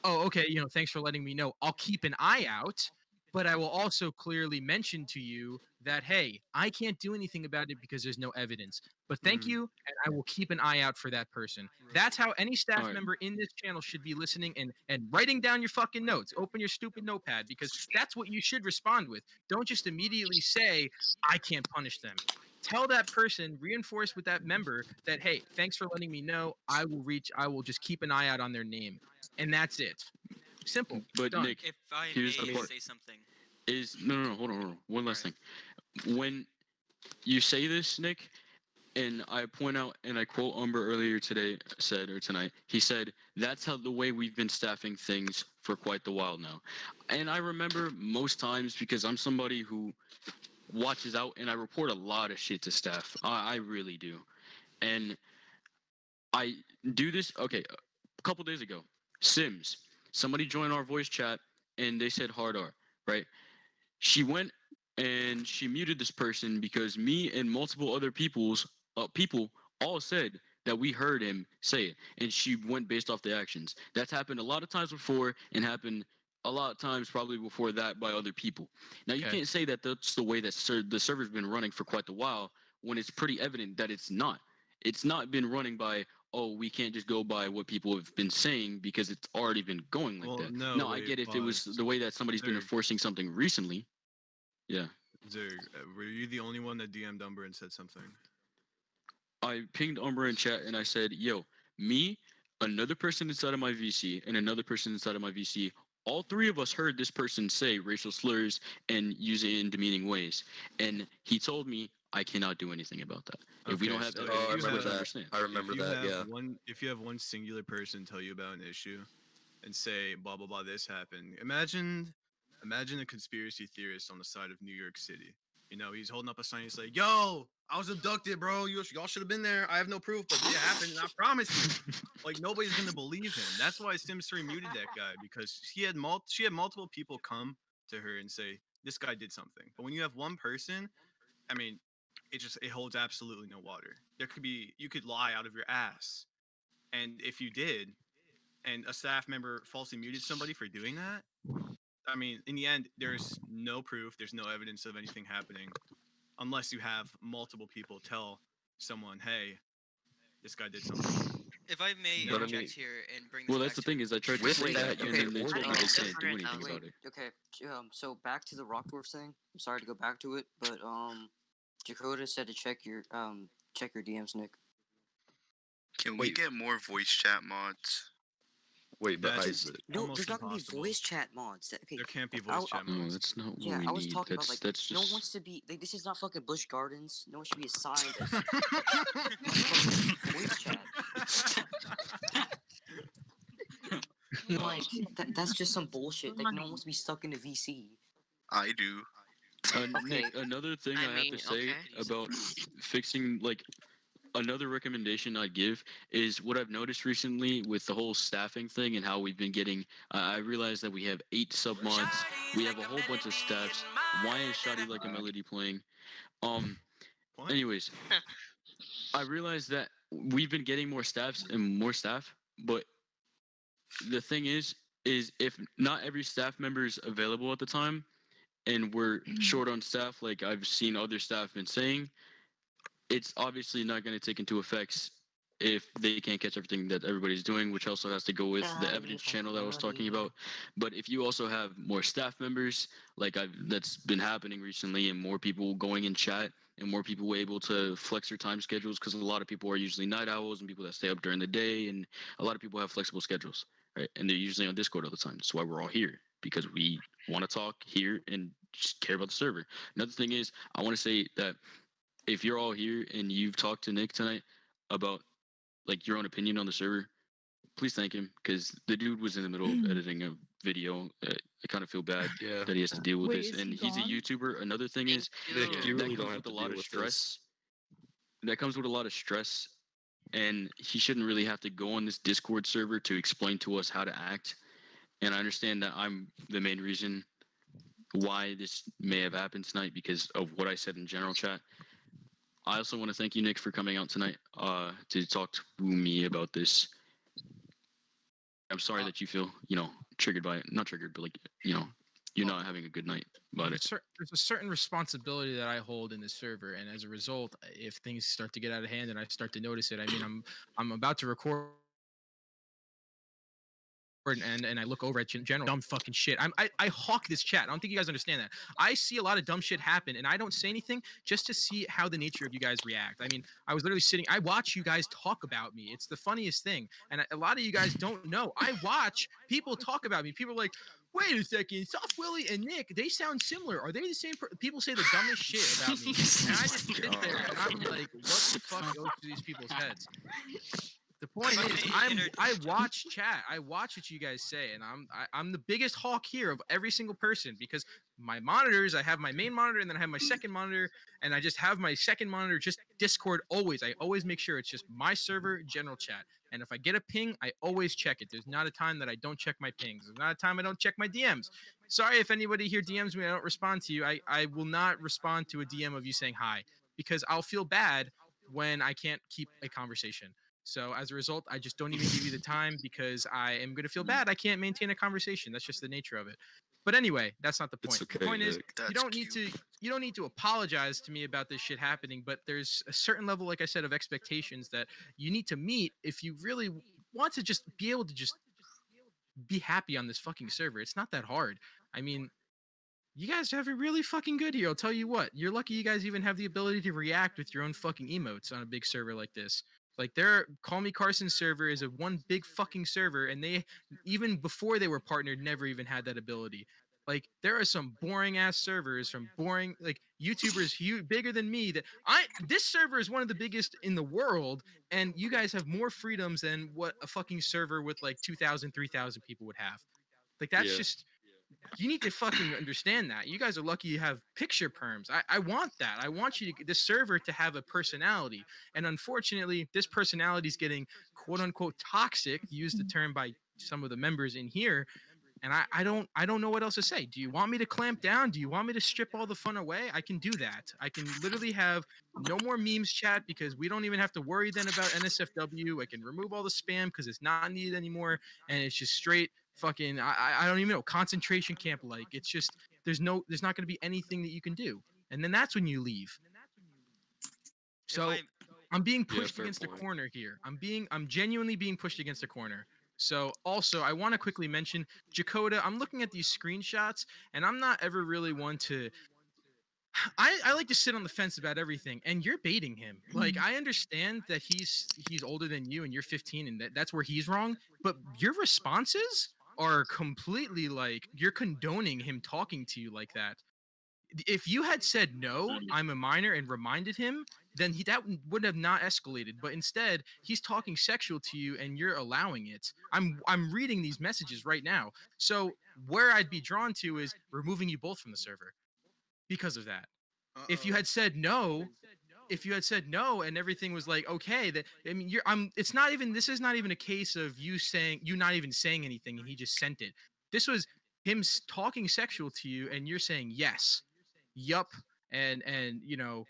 okay, thanks for letting me know. I'll keep an eye out. But I will also clearly mention to you that, hey, I can't do anything about it because there's no evidence. But thank you, and I will keep an eye out for that person. That's how any staff Alright. member in this channel should be listening and writing down your fucking notes. Open your stupid notepad, because that's what you should respond with. Don't just immediately say, I can't punish them. Tell that person, reinforce with that member that, hey, thanks for letting me know. I will just keep an eye out on their name. And that's it. Simple. But Done. Nick, If I here's may the part. say something. Is no, hold on. One last thing. When you say this, Nick, and I point out and I quote Umber earlier today said, or tonight, he said, that's how the way we've been staffing things for quite the while now. And I remember most times, because I'm somebody who watches out and I report a lot of shit to staff. I really do. And I do this, okay, a couple days ago, Sims, somebody joined our voice chat and they said hard R, right? She went and she muted this person because me and multiple other people all said that we heard him say it, and she went based off the actions. That's happened a lot of times before, and happened a lot of times probably before that by other people. Now you can't say that that's the way that the server's been running for quite a while, when it's pretty evident that it's not. It's not been running by, oh, we can't just go by what people have been saying because it's already been going like that. No, I wait, get if it was pause. the way that somebody's been Zerg. enforcing something recently. Yeah. Zerg, were you the only one that DM'd Umber and said something? I pinged Umber in chat and I said, yo, me, another person inside of my VC, and another person inside of my VC, all three of us heard this person say racial slurs and use it in demeaning ways. And he told me I cannot do anything about that. If we don't have evidence, I remember that. understand. I remember if you that. have Yeah. if you have one singular person tell you about an issue and say blah blah blah this happened, imagine a conspiracy theorist on the side of New York City. He's holding up a sign. He's like, "Yo, I was abducted, bro. Y'all should have been there. I have no proof, but it happened, and I promise you." Like, nobody's gonna believe him. That's why Sim3 muted that guy, because she had multiple people come to her and say this guy did something. But when you have one person, I mean, it holds absolutely no water. You could lie out of your ass, and if you did, and a staff member falsely muted somebody for doing that, I mean, in the end, there's no proof, there's no evidence of anything happening, unless you have multiple people tell someone, "Hey, this guy did something." If I may But I interject mean- here and bring this Well, back that's the to thing is I tried to With say that, that, you and can then they order told me it. they can't do anything about it. Okay, so back to the Rockdorf thing. I'm sorry to go back to it, but Dakota said to check your DMs, Nick. Can we get more voice chat mods? Wait, but That's Isaac. No, almost there's not gonna be impossible. voice chat mods. Okay, There can't be I'll- voice chat No, mods. that's not what yeah, we I was need. talking about like That's no one just wants to be like this is not fucking Busch Gardens. No one should be assigned as fucking voice chat. Like that's just some bullshit. Like no one wants to be stuck in a VC. I do. Nick, another thing I, have to say about fixing, like, another recommendation I'd give is what I've noticed recently with the whole staffing thing and how we've been getting. I realized that we have 8 sub mods. We have a whole bunch of staffs. Why is Shoddy Like a Melody playing? Anyways, I realized that we've been getting more staffs and more staff, but the thing is if not every staff member is available at the time, and we're short on staff, like I've seen other staff been saying, it's obviously not going to take into effects if they can't catch everything that everybody's doing, which also has to go with the evidence channel that I was talking about. But if you also have more staff members, like that's been happening recently, and more people going in chat, and more people able to flex their time schedules, because a lot of people are usually night owls and people that stay up during the day, and a lot of people have flexible schedules, right? And they're usually on Discord all the time. That's why we're all here, because we want to talk here and just care about the server. Another thing is, I want to say that if you're all here and you've talked to Nick tonight about like your own opinion on the server, please thank him, because the dude was in the middle of editing a video. I kind of feel bad that he has to deal with Wait, this, is and he he's a gone? YouTuber. Another thing is, Nick, you really that don't comes have with to a lot deal of with stress. That comes with a lot of stress, and he shouldn't really have to go on this Discord server to explain to us how to act. And I understand that I'm the main reason why this may have happened tonight, because of what I said in general chat. I also want to thank you, Nick, for coming out tonight to talk to me about this. I'm sorry that you feel, triggered by it. Not triggered, but like, you're not having a good night about it. There's a certain responsibility that I hold in this server, and as a result, if things start to get out of hand and I start to notice it, I mean, I'm about to record. And I look over at general dumb fucking shit. I hawk this chat. I don't think you guys understand that. I see a lot of dumb shit happen, and I don't say anything just to see how the nature of you guys react. I mean, I was literally sitting. I watch you guys talk about me. It's the funniest thing, and a lot of you guys don't know. I watch people talk about me. People are like, "Wait a second, Soft Willy and Nick, they sound similar. Are they the same?" People say the dumbest shit about me, and I just sit there and I'm like, "What the fuck goes through these people's heads?" The point is, I watch chat. I watch what you guys say, and I'm the biggest hawk here of every single person, because my monitors, I have my main monitor, and then I have my second monitor, and I just have my second monitor just Discord always. I always make sure it's just my server, general chat. And if I get a ping, I always check it. There's not a time that I don't check my pings. There's not a time I don't check my DMs. Sorry if anybody here DMs me, I don't respond to you. I will not respond to a DM of you saying hi, because I'll feel bad when I can't keep a conversation. So as a result, I just don't even give you the time, because I am going to feel bad. I can't maintain a conversation. That's just the nature of it. But anyway, that's not the point. okay, The point is, Nick. you don't need to apologize to me about this shit happening, but there's a certain level, like I said, of expectations that you need to meet if you really want to just be able to just be happy on this fucking server. It's not that hard. I mean, you guys have it really fucking good here. I'll tell you what. You're lucky you guys even have the ability to react with your own fucking emotes on a big server like this. Like their Call Me Carson server is a one big fucking server, and they, even before they were partnered, never even had that ability. Like there are some boring ass servers from boring like YouTubers bigger than me this server is one of the biggest in the world, and you guys have more freedoms than what a fucking server with like 2,000, 3,000 people would have. Like that's just, you need to fucking understand that. You guys are lucky you have picture perms. I want that. I want this server to have a personality. And unfortunately, this personality is getting quote unquote toxic, used the term by some of the members in here, And I don't know what else to say. Do you want me to clamp down? Do you want me to strip all the fun away? I can do that. I can literally have no more memes chat because we don't even have to worry then about NSFW. I can remove all the spam because it's not needed anymore, and it's just straight fucking I don't even know, concentration camp like. It's just there's not going to be anything that you can do, and then that's when you leave. So I'm being pushed against the corner here. I'm genuinely being pushed against the corner. So also I want to quickly mention Jakoda. I'm looking at these screenshots and I'm not ever really one to I like to sit on the fence about everything, and you're baiting him. Like I understand that he's older than you and you're 15 and that's where he's wrong, but your responses are completely like you're condoning him talking to you like that. If you had said no, I'm a minor and reminded him, then that would have not escalated. But instead, he's talking sexual to you and you're allowing it. I'm reading these messages right now. So where I'd be drawn to is removing you both from the server because of that. If you had said no, and everything was like okay, that I mean it's not even this is not even a case of you not even saying anything and he just sent it. This was him talking sexual to you and you're saying yes, yup, and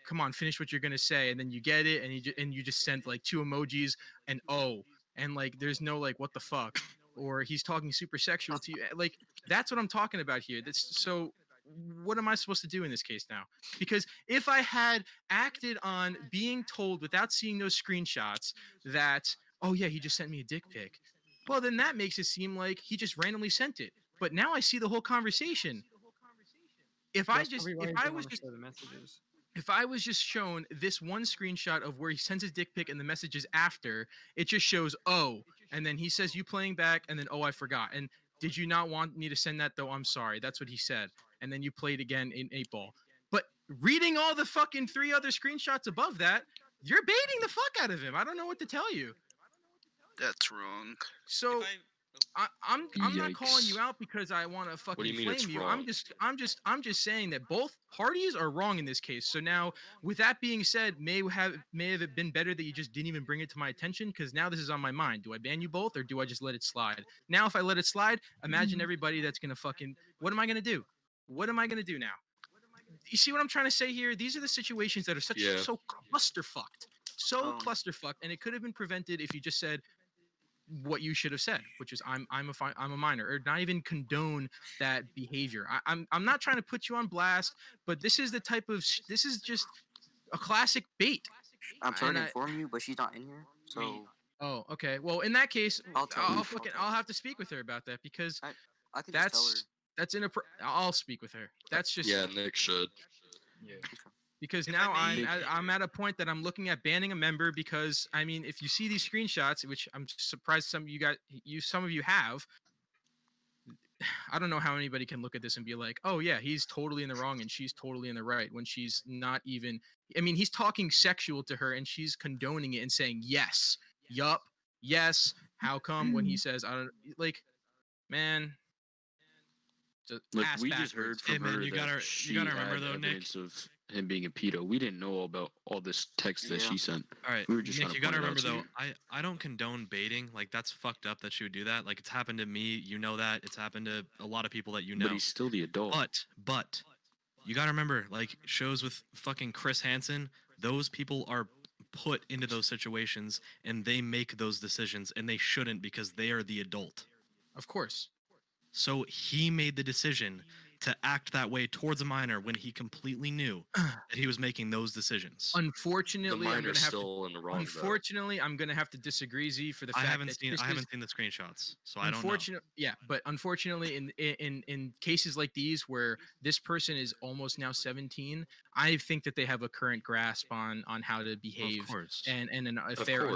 come on, finish what you're gonna say, and then you get it and you just sent like 2 emojis and and like there's no like what the fuck, or he's talking super sexual to you. Like that's what I'm talking about here. That's so what am I supposed to do in this case now? Because if I had acted on being told without seeing those screenshots that, oh yeah, he just sent me a dick pic, well then that makes it seem like he just randomly sent it. But now I see the whole conversation. If I was just shown this one screenshot of where he sends his dick pic and the messages after, it just shows and then he says you playing back and then I forgot. And did you not want me to send that though? I'm sorry. That's what he said. And then you played again in 8-ball. But reading all the fucking 3 other screenshots above that, you're baiting the fuck out of him. I don't know what to tell you. That's wrong. So I'm not calling you out because I want to fucking flame you. I'm just saying that both parties are wrong in this case. So now, with that being said, may have it been better that you just didn't even bring it to my attention, because now this is on my mind. Do I ban you both or do I just let it slide? Now, if I let it slide, imagine everybody that's gonna fucking what am I gonna do? What am I gonna do now? You see what I'm trying to say here? These are the situations that are so clusterfucked, clusterfucked, and it could have been prevented if you just said what you should have said, which is I'm a minor, or not even condone that behavior. I'm not trying to put you on blast, but this is the type of this is just a classic bait. I'm trying to inform you, but she's not in here. So oh, okay. Well, in that case, I'll have to speak with her about that, because I can just tell her. That's I'll speak with her. That's just Nick should. Yeah. Because now I'm at a point that I'm looking at banning a member, because I mean, if you see these screenshots, which I'm surprised some of you have, I don't know how anybody can look at this and be like, oh yeah, he's totally in the wrong and she's totally in the right, when she's not even. I mean, he's talking sexual to her and she's condoning it and saying yes, yup, yes. How come when he says I don't like, man. Like we just heard from her you that gotta remember though, Nick. evidence of him being a pedo. We didn't know about all this text that she sent. All right, we were just Nick, trying you to gotta point it remember out to though. I don't condone baiting. Like that's fucked up that she would do that. Like it's happened to me. You know that it's happened to a lot of people that you know. But he's still the adult. But you gotta remember, like shows with fucking Chris Hansen, those people are put into those situations and they make those decisions, and they shouldn't, because they are the adult. Of course. So he made the decision to act that way towards a minor when he completely knew that he was making those decisions. Unfortunately, I'm gonna have to disagree, Z, for the fact I haven't that seen the screenshots, so I don't know. Yeah, but unfortunately, in cases like these where this person is almost now 17, I think that they have a current grasp on how to behave, and a fair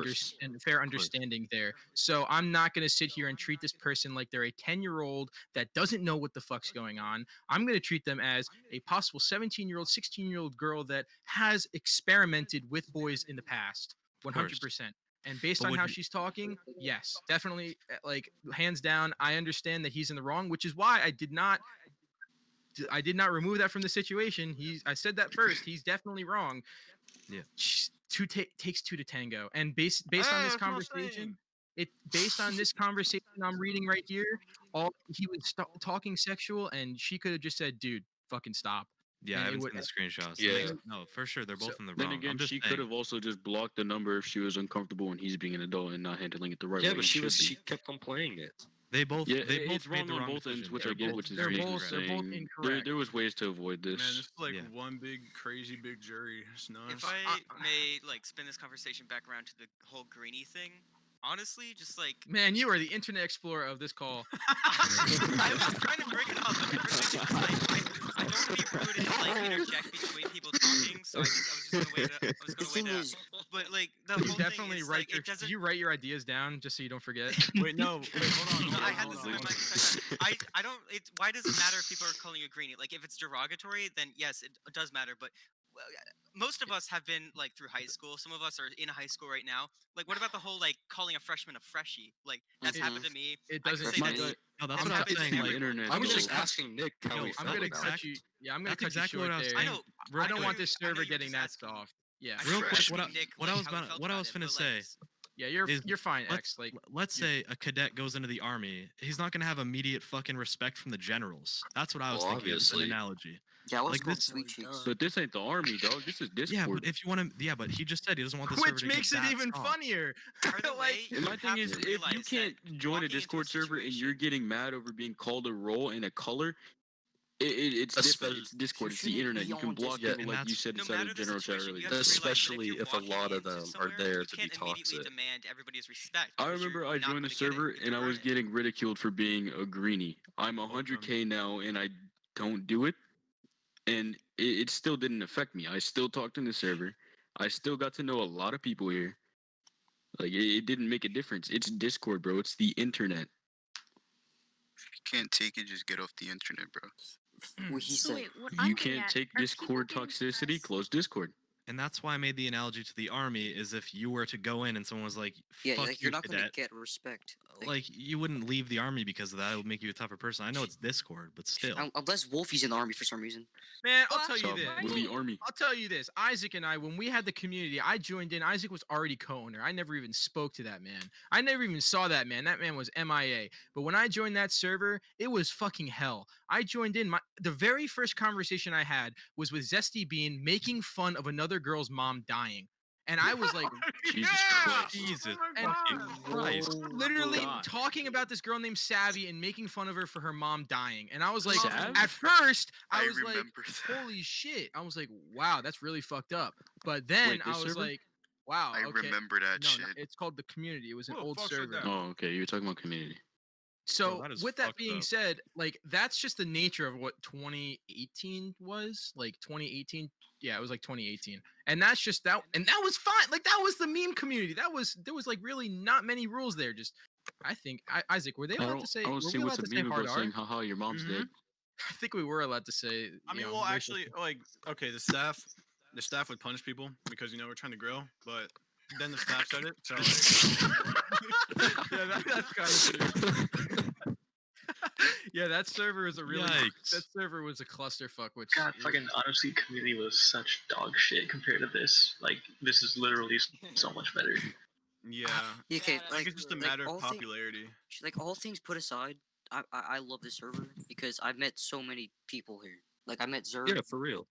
understanding there. So I'm not gonna sit here and treat this person like they're a 10-year-old that doesn't know what the fuck's going on. I'm going to treat them as a possible 17-year-old, 16-year-old girl that has experimented with boys in the past, 100%. And based on how she's talking, yes, definitely, like hands down, I understand that he's in the wrong, which is why I did not remove that from the situation. I said that first. He's definitely wrong. Yeah. Takes 2 to tango, and based on this conversation, it based on this conversation I'm reading right here, all he was talking sexual, and she could have just said, "Dude, fucking stop." Yeah, And I it haven't would- seen the screenshots. Yeah. No, for sure, they're both in the Then wrong. again, I'm just she could saying. have also just blocked the number if she was uncomfortable and he's being an adult and not handling it the right Yeah, way. but he she should be. kept on playing it. They both Yeah, they both it's made wrong the on wrong both ends, decision. which I get what they're Zeke both- is they're both saying. incorrect. There was ways to avoid this. Man, this is like Yeah. one big crazy big jury. It's nuts. If I may like spin this conversation back around to the whole greenie thing, honestly, just like Man, you are the internet explorer of this call. I was trying to bring it up, but everybody just like I don't want to be rude and like interject between people talking, so I was just gonna wait. I was The gonna thing wait is, but like the You whole definitely thing is write like your. it doesn't. Do you write your ideas down just so you don't forget? Wait, no, wait, hold on. No, hold I on, had hold this on, in my hold mind. on. I don't. Why does it matter if people are calling you a greenie? Like if it's derogatory, then yes, it does matter. But most of us have been like through high school. Some of us are in high school right now. Like, what about the whole like calling a freshman a freshie? Like that's happened to me. It I can doesn't. say My that. gut- No, that's That's what I'm happened to saying. Like, everyone. internet. I was though. just asking Nick how Yo, he I'm felt gonna about cut it. you. Yeah, I'm gonna That's cut exactly you what short I was there. I saying. know. Real I don't quick. want this I know server you were getting just that asking. soft. Yeah. I Real know quick, asking what I, Nick, what like, I was how he about, felt what I about was it, finna but, say like, Yeah, is you're fine, let's X. Like let's say a cadet goes into the army, he's not gonna have immediate fucking respect from the generals. That's what I was Well, thinking as an obviously. analogy. yeah, let's Like go this, sweet cheeks. But this ain't the army, dog. This is yeah, Discord. but if you want to, yeah, but he just said he doesn't want the server which to makes get it that even soft. funnier. Either like, way, And my you thing have is, to if you realize can't that join walking a into Discord server and situation- you're getting mad over being called a role and a color, it's different. Especially- It's Discord. You It's the shouldn't internet. be You can on block Discord. people like you said no inside matter of the general chat situation, earlier. you have to realize that Especially if, you're if a walking lot of into them are somewhere, there you to be can't immediately toxic. demand everybody's respect. I because remember you're I not joined gonna the get it server if and I you're was earning it. getting ridiculed for being a greenie. I'm 100K now and I don't do it. And it still didn't affect me. I still talked in the server. I still got to know a lot of people here. Like it didn't make a difference. It's Discord, bro. It's the internet. If you can't take it, just get off the internet, bro. What he So said. wait, what You I'm getting can't at, take are Discord people getting toxicity. pressed? Close Discord. And that's why I made the analogy to the army is if you were to go in and someone was like, Yeah, fuck like you, you're not gonna cadet, get respect. like you wouldn't leave the army because of that. It would make you a tougher person. I know it's Discord, but still. Unless Wolfie's in the army for some reason. Man, I'll tell you So, this. Willy Army. I'll tell you this. Isaac and I, when we had the community, I joined in. Isaac was already co-owner. I never even spoke to that man. I never even saw that man. That man was MIA. But when I joined that server, it was fucking hell. I joined in. The very first conversation I had was with Zesty Bean making fun of another girl's mom dying. And I was like, Jesus Christ. Jesus and fucking Christ. literally God. talking about this girl named Savvy and making fun of her for her mom dying. And I was like, Sav? at first, I I was like, remember that. holy shit. I was like, wow, that's really fucked up. But then Wait, I this was server? like, wow. I Okay. remember that No, shit. it's called the community. It was an Who the old fuck said server. that? Oh, okay. You're talking about community. So that is with that fucked being up. said, like that's just the nature of what 2018 was. Like 2018, yeah, it was like 2018, and that's just that, and that was fine. Like that was the meme community. There was like really not many rules there. Just I think Isaac, were they I allowed don't, to say? I don't Were see we what's allowed a to say meme hard about R? saying, haha, your mom's dead. I think we were allowed to say. I mean, you know, well, racial actually, like, okay, the staff would punish people because we're trying to grill, but then the staff said it, so. yeah, that's kind of true. Yeah, that server was a really Yikes. that server was a clusterfuck. Which God, fucking honestly, community was such dog shit compared to this. Like, this is literally so much better. Yeah. Ah, Okay, I like think it's just a like, matter of all popularity. Like all things put aside, I love this server because I've met so many people here. Like I met Zerg. Yeah, for real.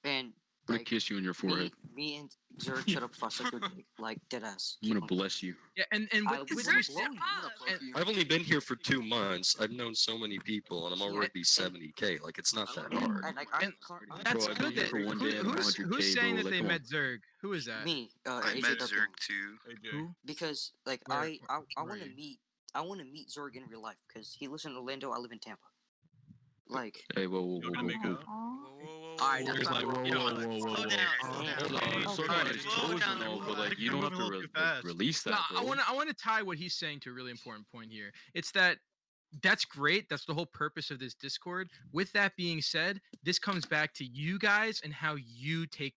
And I'm gonna like kiss you on your forehead. me and Zerg shut up before I suck your dick. Like dead ass. I'm gonna bless you. Yeah, and I with, would with wanna this, blow you. And- I've only been here for 2 months. I've known so many people, and I'm already 70K. Like, it's not that hard. and, like, I, that's Bro, I've good. been here for one day and I'm Who's 100K, saying bro. that Like, they come on. met Zerg? Who is that? me, I AJ met Duckman. Zerg too. Who? Because like Where- I where want are to you? meet Zerg in real life because he lives in Orlando. I live in Tampa. Like Hey, whoa. Alright, He's like, whoa, Yo, whoa, whoa, whoa, slow whoa. down, Hold on, slow Alright. down his Slow toes down and all, the but like roll. you don't have Moving a to little too fast. release that, No, bro. I want to tie what he's saying to a really important point here. It's that that's great. That's the whole purpose of this Discord. With that being said, this comes back to you guys and how you take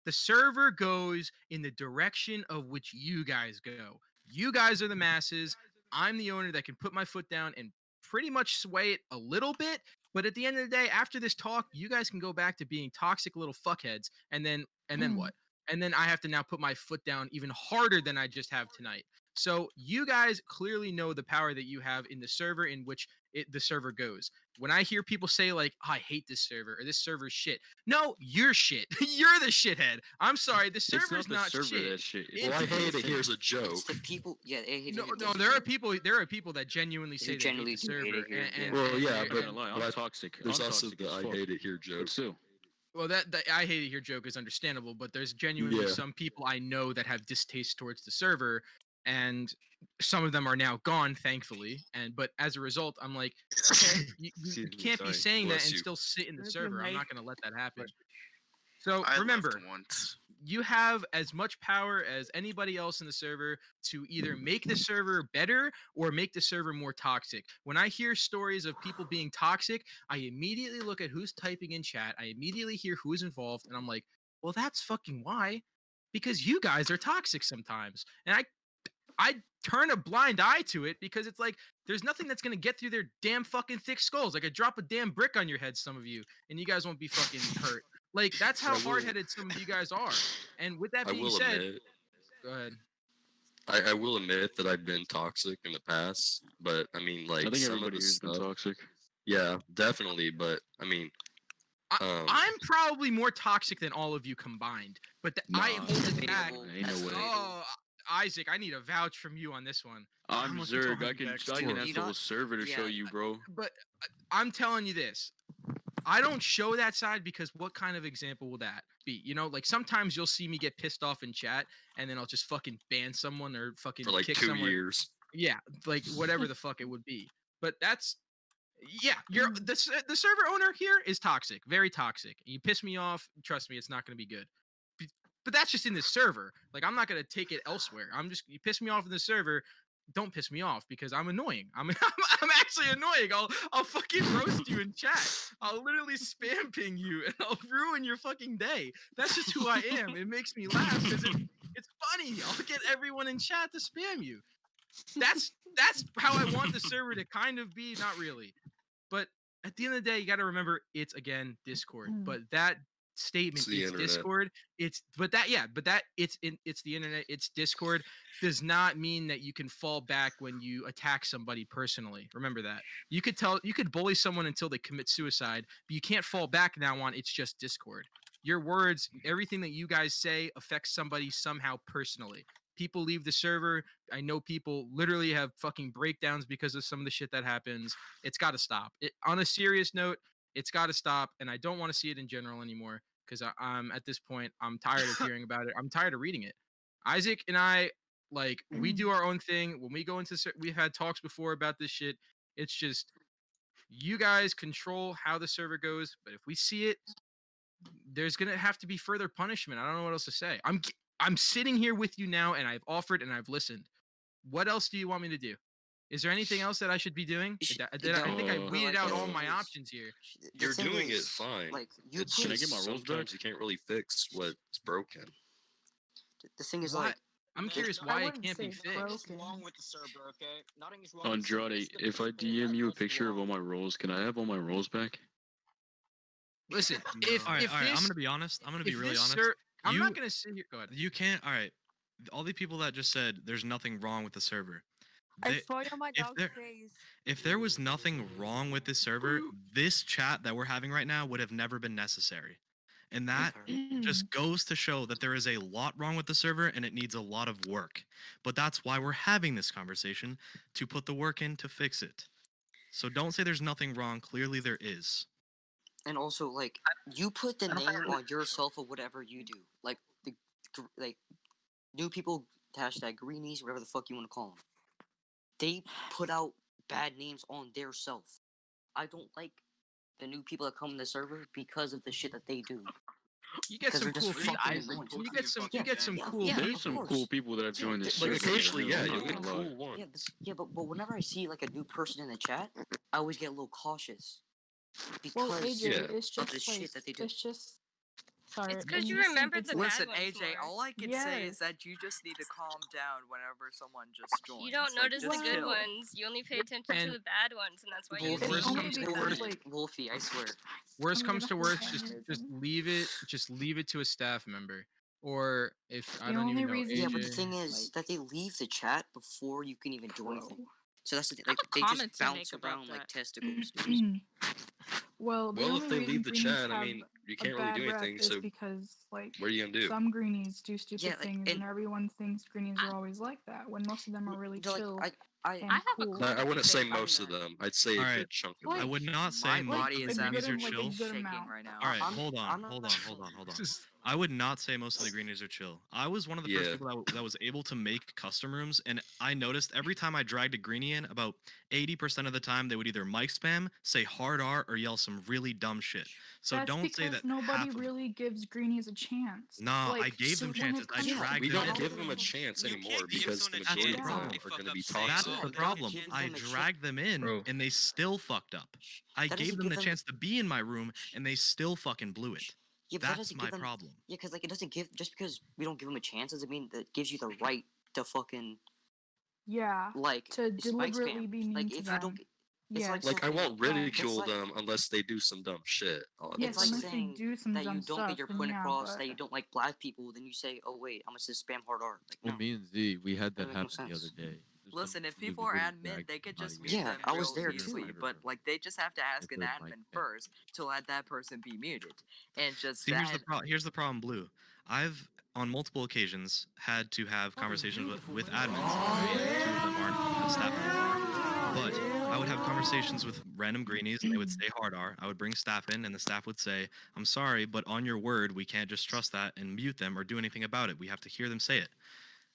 the server goes in the direction of which you guys go. You guys are the masses. I'm the owner that can put my foot down and pretty much sway it a little bit. But at the end of the day, after this talk, you guys can go back to being toxic little fuckheads. And then what? And then I have to now put my foot down even harder than I just have tonight. So you guys clearly know the power that you have in the server in which the server goes. When I hear people say like, oh, I hate this server or this server's shit. No, you're shit. You're the shithead. I'm sorry, the server's not the server shit. that's shit. It's Well, I hate it. the- Here's a joke. It's the people. Yeah, No, there are people that genuinely say they hate the server. Well, yeah, I'm but not gonna lie, I'm but toxic. There's I'm also toxic the as I fuck. hate it here joke. But still. Well, that I hate it here joke is understandable, but there's genuinely Yeah. some people I know that have distaste towards the server, and some of them are now gone, thankfully. But as a result, I'm like, okay, you Excuse me, can't be sorry. saying that Bless and you. still sit in the That's server. I'm nice. not going to let that happen. So I remember, left once. you have as much power as anybody else in the server to either make the server better or make the server more toxic. When I hear stories of people being toxic, I immediately look at who's typing in chat. I immediately hear who's involved, and I'm like, well, that's fucking why. Because you guys are toxic sometimes. And I turn a blind eye to it because it's like there's nothing that's gonna get through their damn fucking thick skulls. I could drop a damn brick on your head, some of you, and you guys won't be fucking hurt. Like that's how hard-headed some of you guys are. And with that I being will said, admit. go ahead. I will admit that I've been toxic in the past, but I mean, like I think some of everybody the here's been stuff. toxic. Yeah, definitely. But I mean, I'm probably more toxic than all of you combined, but I hold it back. Ain't no way. Oh, Isaac, I need a vouch from you on this one. I'm Zerg. I can ask the whole server to show you, bro. But I'm telling you this. I don't show that side because what kind of example will that be? You know, like sometimes you'll see me get pissed off in chat and then I'll just fucking ban someone or fucking for like kick 2 someone. years. Yeah, like whatever the fuck it would be. But that's you're the server owner here is toxic, very toxic. You piss me off, trust me, it's not going to be good. But that's just in the server. Like I'm not going to take it elsewhere. You piss me off in the server, don't piss me off because I'm annoying. I'm actually annoying. I'll fucking roast you in chat. I'll literally spam ping you and I'll ruin your fucking day. That's just who I am. It makes me laugh because it's funny. I'll get everyone in chat to spam you. That's how I want the server to kind of be. Not really, but at the end of the day, you got to remember it's again Discord. But that statement, the it's internet. Discord. It's the internet. It's Discord. Does not mean that you can fall back when you attack somebody personally. Remember that. You could bully someone until they commit suicide, but you can't fall back now on it's just Discord. Your words, everything that you guys say affects somebody somehow personally. People leave the server. I know people literally have fucking breakdowns because of some of the shit that happens. It's got to stop. On a serious note, it's got to stop, and I don't want to see it in general anymore because I'm at this point, I'm tired of hearing about it. I'm tired of reading it. Isaac and I, like, we do our own thing. When we go into, we've had talks before about this shit. It's just you guys control how the server goes, but if we see it, there's gonna have to be further punishment. I don't know what else to say. I'm sitting here with you now, and I've offered and I've listened. What else do you want me to do? Is there anything else that I should be doing? I think I weeded out all my options here. You're doing it fine. Like It's Can I just get my rolls sometimes back? you can't really fix what's broken. The thing is, Why- like, I'm curious why it can't be fixed. Andrade, if I DM you a picture of all my rolls, can I have all my rolls back? Listen, if all right, if all right, this, I'm gonna be honest. I'm gonna be if really this honest. I'm You- not gonna sit here. Go ahead. You can't. All right. All the people that just said there's nothing wrong with the server. I they- saw it on my if dog's there- face. If there was nothing wrong with this server, this chat that we're having right now would have never been necessary. And that just goes to show that there is a lot wrong with the server and it needs a lot of work. But that's why we're having this conversation, to put the work in to fix it. So don't say there's nothing wrong. Clearly there is. and also like you put the name on yourself or whatever you do. Like like new people hashtag greenies, whatever the fuck you want to call them. They put out bad names on their self. I don't like the new people that come in the server because of the shit that they do. You get 'Cause some they're cool just fucking people. annoying. You get some cool yeah, There's of some course. cool people that have joined this Like server. occasionally, yeah, I'm you'll not get gonna lie. cool ones. But whenever I see like a new person in the chat, I always get a little cautious because Well, AJ, it's of just the like shit that they do. it's just sorry. It's 'cause in you this remember it's the like- bad Listen, ones AJ, more. all I can say Yes. is that you just need to calm down whenever someone just joins. You don't Like, notice the just good chill. ones. You only pay attention And to the bad ones, and that's why you. Worst only comes to because, worst, like- Wolfie, I swear. worst I'm comes to gonna worst, hold just my just leave it to a staff member. or if I The don't only even know reason- Yeah, but the AJ. thing is that they leave the chat before you can even do anything. So that's the thing. Like have a they just comment to bounce make about around like that. testicles. Well, the Well, only if they reason leave the greenies chat, I have mean, you a can't really bad do rep anything. is So because like what are you gonna do? some greenies do stupid Yeah, like, things, and everyone thinks greenies are always like that. When most of them are really They're like, chill I and have a cool. No, I wouldn't say I most of them. I'd say a All right. good chunk of Like- I them. would not say My most body of the is greenies are like a chill. good shaking amount. right now. All right, I'm- hold I'm on, not- hold on, hold on, hold on. I would not say most of the greenies are chill. I was one of the first Yeah. people that was able to make custom rooms, and I noticed every time I dragged a greenie in, about 80% of the time they would either mic spam, say hard R, or yell some really dumb shit. So That's don't say because that nobody half of really gives greenies a chance. Nah, I Like, gave them when it chances. I comes to dragged We them don't in. give them a chance You anymore can't give because the someone a majority of chance them if they are fuck going to up be saying, That's toxic. "Oh, the they problem. didn't I give them a dragged them in, Bro. and they still fucked up. I That gave doesn't them give the them- chance to be in my room, and they still fucking blew it. Yeah, but that That's doesn't my give them, problem. Yeah, because like it doesn't give just because we don't give them a chance doesn't mean that it gives you the right to fucking yeah, like to spike deliberately spam. be mean Like to if you them. don't, it's Yes. Like I saying- won't Yeah. ridicule It's like- them unless they do some dumb shit. Yes, it's like unless they saying do some that dumb you don't stuff, get your then point yeah, across, but- that you don't like black people, then you say, "Oh wait, I'm gonna just spam hard R." Like, Well, no. me and Z, we had that Doesn't make no happen the other sense. day. There's Listen, some if dude people are literally admin, dragged they could just somebody mute in. Yeah, them I was real there too. easily, but like they just have to ask an their admin mic first to let that person be muted, and just See, that. here's the problem, Blue. I've on multiple occasions had to have conversations with admins. I mean, 2 of them aren't staff anymore, but I would have conversations with random greenies, and they would say hard R. I would bring staff in, and the staff would say, "I'm sorry, but on your word, we can't just trust that and mute them or do anything about it. We have to hear them say it."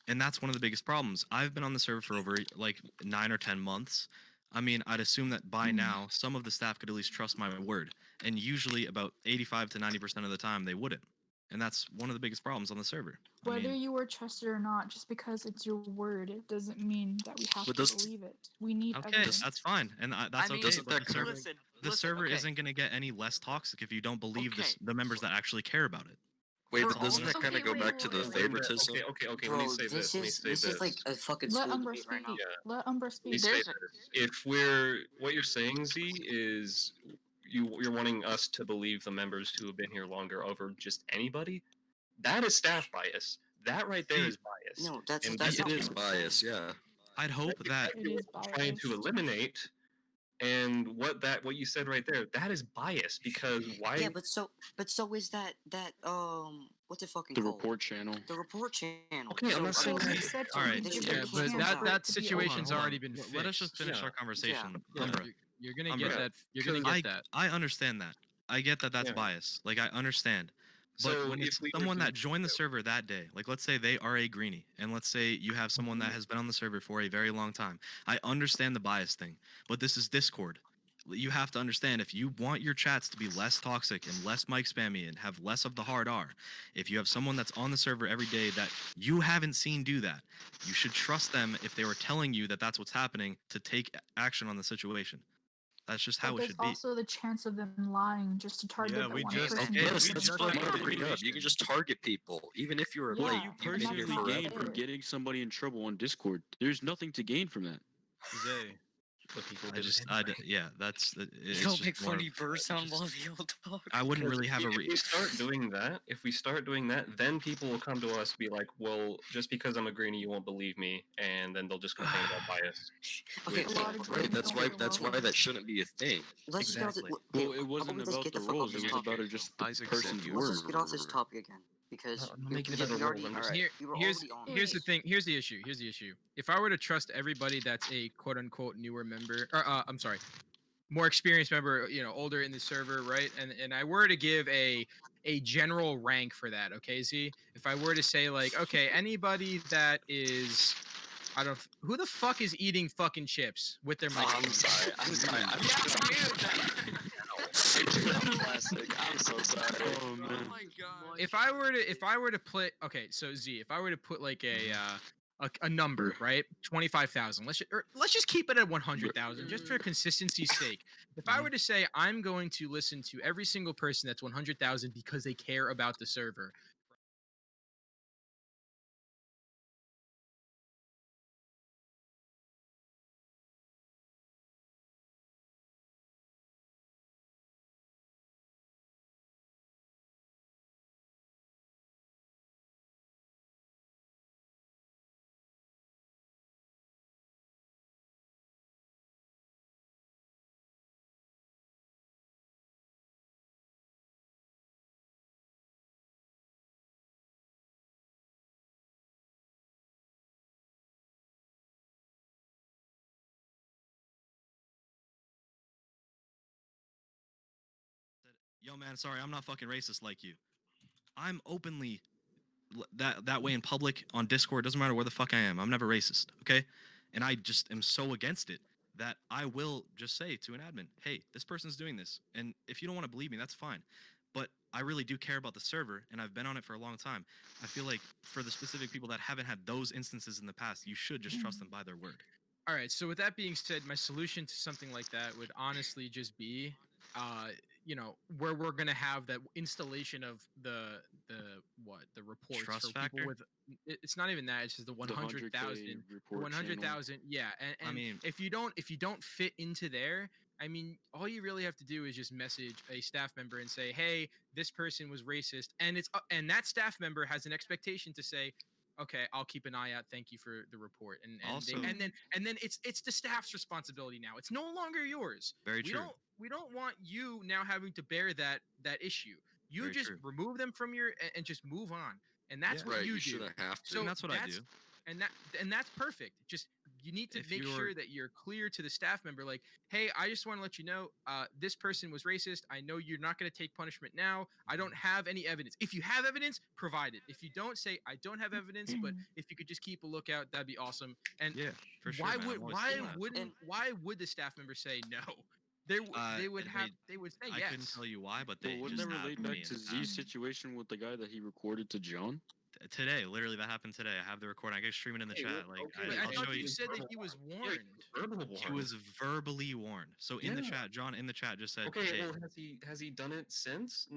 And that's one of the biggest problems. I've been on the server for over like 9 or 10 months. I mean, I'd assume that by now some of the staff could at least trust my word, and usually about 85 to 90% of the time they wouldn't. And that's one of the biggest problems on the server. I Whether mean, you were trusted or not, just because it's your word, it doesn't mean that we have But to does- believe it. We need okay, evidence. that's fine, and that's I mean, okay. Doesn't But that the server, listen, the server okay. isn't going to get any less toxic if you don't believe Okay. the members that actually care about it. Wait, For but doesn't all that kind Okay, of go wait, back to wait, the wait, favoritism? Okay. Let Bro, me say this this. Let me is say this this. is like a fucking Let school Umbra debate right speak. now. Yeah. Let Umbra Let me speak. say There's this. If what you're saying, Z, is you're wanting us to believe the members who have been here longer over just anybody, that is staff bias. That right there See, is bias. No, that's And that's It not is what bias, yeah. I'd hope that It is we're trying biased. to eliminate. And what you said right there, that is bias because why? Yeah, but so is that what's it fucking The called? report channel. The report channel. Okay, I'm not So, saying So he that. said All to right. give They it should Yeah, a be but canceled chance out. for it that to be situation's over. already been fixed. let us just finish Yeah. our conversation. Yeah, Umbra, you're gonna Umbra. get that. You're gonna get that. I understand that. I get that that's Yeah. bias. Like I understand. But So when if it's we were someone to- that joined the server that day, like let's say they are a greenie, and let's say you have someone that has been on the server for a very long time. I understand the bias thing, but this is Discord. You have to understand if you want your chats to be less toxic and less mic spammy and have less of the hard R, if you have someone that's on the server every day that you haven't seen do that, you should trust them if they were telling you that that's what's happening to take action on the situation. That's just how But it there's should be. also the chance of them lying just to target Yeah, the we one just- person. Okay, who Yes, did that's it. what I'm gonna bring up. You can just target people, even if you're Yeah, like What do you and that's personally not gain fair. from getting somebody in trouble on Discord? There's nothing to gain from that. Zay, but people I do just, it I, anyway. yeah, that's it's Don't just make more of- funny bird sound while you talk. I wouldn't Because really have a if we start doing that, then people will come to us be like, well, just because I'm a greenie, you won't believe me, and then they'll just complain about bias. Okay, A lot of Right, greenies that's don't why feel that's why welcome. that shouldn't be a thing. Let's just get off Exactly. the, Well, okay, it how about wasn't we just about get the the fuck off rules. It this was topic? about just the Isaac said person's you Let's word. just get off this topic again because I'm not making it we a rule, already I'm just- Here, we were here's already on. here's the thing. Here's the issue. Here's the issue. If I were to trust everybody that's a quote unquote newer member, or I'm sorry, more experienced member, older in the server, right? And I were to give a general rank for that, okay, Z? If I were to say like, okay, anybody that is, I don't, who the fuck is eating fucking chips with their microphone? I'm sorry. I'm so sorry. Oh man. my god. If I were to put, okay, so Z, if I were to put like a number, right, 25,000. Let's just keep it at 100,000, just for consistency's sake. If I were to say I'm going to listen to every single person that's 100,000 because they care about the server, yo, man, sorry, I'm not fucking racist like you. I'm openly that way in public on Discord. Doesn't matter where the fuck I am. I'm never racist, okay? And I just am so against it that I will just say to an admin, hey, this person's doing this. And if you don't want to believe me, that's fine. But I really do care about the server, and I've been on it for a long time. I feel like for the specific people that haven't had those instances in the past, you should just trust them by their word. All right. So with that being said, my solution to something like that would honestly just be, where we're gonna have that installation of the reports Trust for people factor? with. It's not even that. It's just the 100,000. 100K The report 100,000. Yeah. And I mean, if you don't fit into there, I mean, all you really have to do is just message a staff member and say, "Hey, this person was racist," and that staff member has an expectation to say, "Okay, I'll keep an eye out. Thank you for the report." Also- And then it's the staff's responsibility now. It's no longer yours. Very we true. we don't want you now having to bear that issue. You Very just true. remove them from your and just move on. And that's Yeah. what Right, you you do. shouldn't have to. So And that's what I do. And that's perfect. Just you need to If make you're- sure that you're clear to the staff member, like, hey, I just want to let you know, this person was racist. I know you're not going to take punishment now. I don't have any evidence. If you have evidence, provide it. If you don't, say I don't have evidence, but if you could just keep a lookout, that'd be awesome. And Yeah, for sure, why man. would I'm always doing that. why would the staff member say no? They would say I yes. couldn't tell you why, but But they wouldn't just that have relate for me back in to the Z's past. situation with the guy that he recorded to John? Today, literally, that happened today. I have the recording. I can stream it in the Hey, chat. what- Like, okay, But I I'll thought show you you. said that he was warned. He was verbally warned. So in the Yeah. chat, John in the chat just said, Okay, "Hey, well, has he done it since?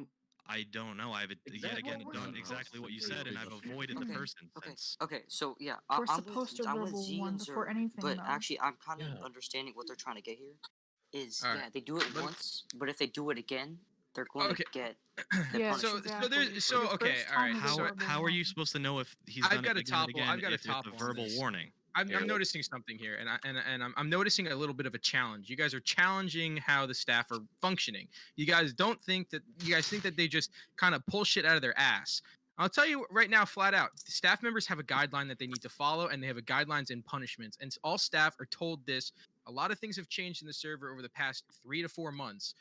I don't know. I've yet again Well, done we're exactly what you supposed said, and I've avoided the Okay, person okay, since." okay. So yeah, We're I'm with supposed to verbal Z one and before Zer, anything, but though. actually I'm kind of Yeah. understanding what they're trying to get here. Is All yeah, right. they do it But- once, but if they do it again, they're going Okay. to get the Yeah, punishment. Okay, all right. How are you supposed to know if he's I've done got it a again and topple. again I've got a if it's a topple on verbal this. warning? I'm noticing something here, and I'm noticing a little bit of a challenge. You guys are challenging how the staff are functioning. You guys think that they just kind of pull shit out of their ass. I'll tell you right now, flat out, the staff members have a guideline that they need to follow, and they have a guidelines and punishments. And all staff are told this. A lot of things have changed in the server over the past 3 to 4 months.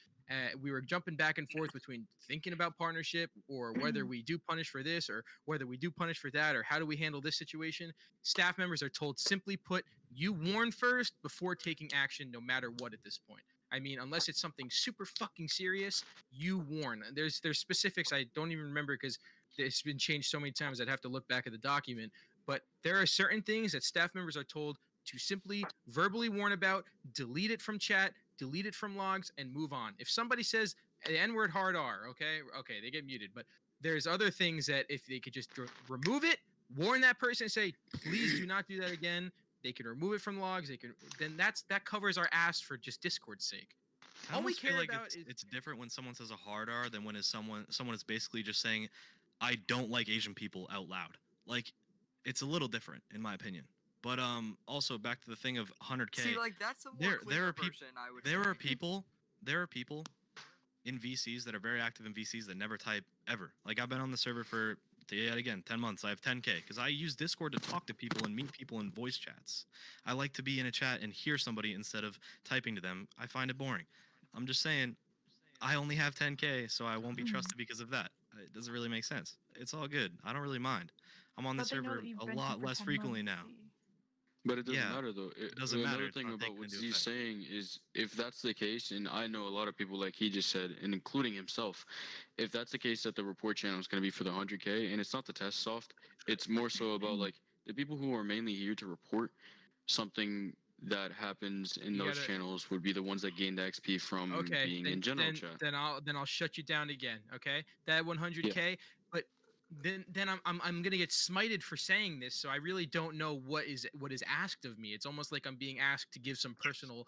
We were jumping back and forth between thinking about partnership or whether we do punish for this or whether we do punish for that or how do we handle this situation. Staff members are told, simply put, you warn first before taking action, no matter what at this point. I mean, unless it's something super fucking serious, you warn. There's specifics I don't even remember because it's been changed so many times I'd have to look back at the document. But there are certain things that staff members are told to simply verbally warn about, delete it from chat, delete it from logs, and move on. If somebody says the N-word hard R, okay, they get muted. But there's other things that if they could just remove it, warn that person, and say, please do not do that again. They can remove it from logs. Then that covers our ass for just Discord's sake. I All we almost feel care like about it's different when someone says a hard R than when someone is basically just saying, "I don't like Asian people" out loud. Like, it's a little different in my opinion. But also back to the thing of 100K. See, like that's a more there clear are version. I would. there say. are people in VCs that are very active in VCs that never type ever. Like, I've been on the server for yet again 10 months. I have 10K because I use Discord to talk to people and meet people in voice chats. I like to be in a chat and hear somebody instead of typing to them. I find it boring. I'm just saying, I only have 10K, so I won't be trusted because of that. It doesn't really make sense. It's all good. I don't really mind. I'm on the But they know server that you've a been lot here for less 10 frequently months, now. But it doesn't Yeah, matter though. it doesn't Another matter. It's thing not about taken what into Z's effect. saying is, if that's the case, and I know a lot of people, like he just said, and including himself, if that's the case that the report channel is going to be for the 100K, and it's not the test soft, it's more so about like the people who are mainly here to report something that happens in You those gotta- channels would be the ones that gain the XP from Okay, being then, in general then, chat. then I'll shut you down again. Okay, that 100K, but then I'm gonna get smited for saying this, so I really don't know what is asked of me. It's almost like I'm being asked to give some personal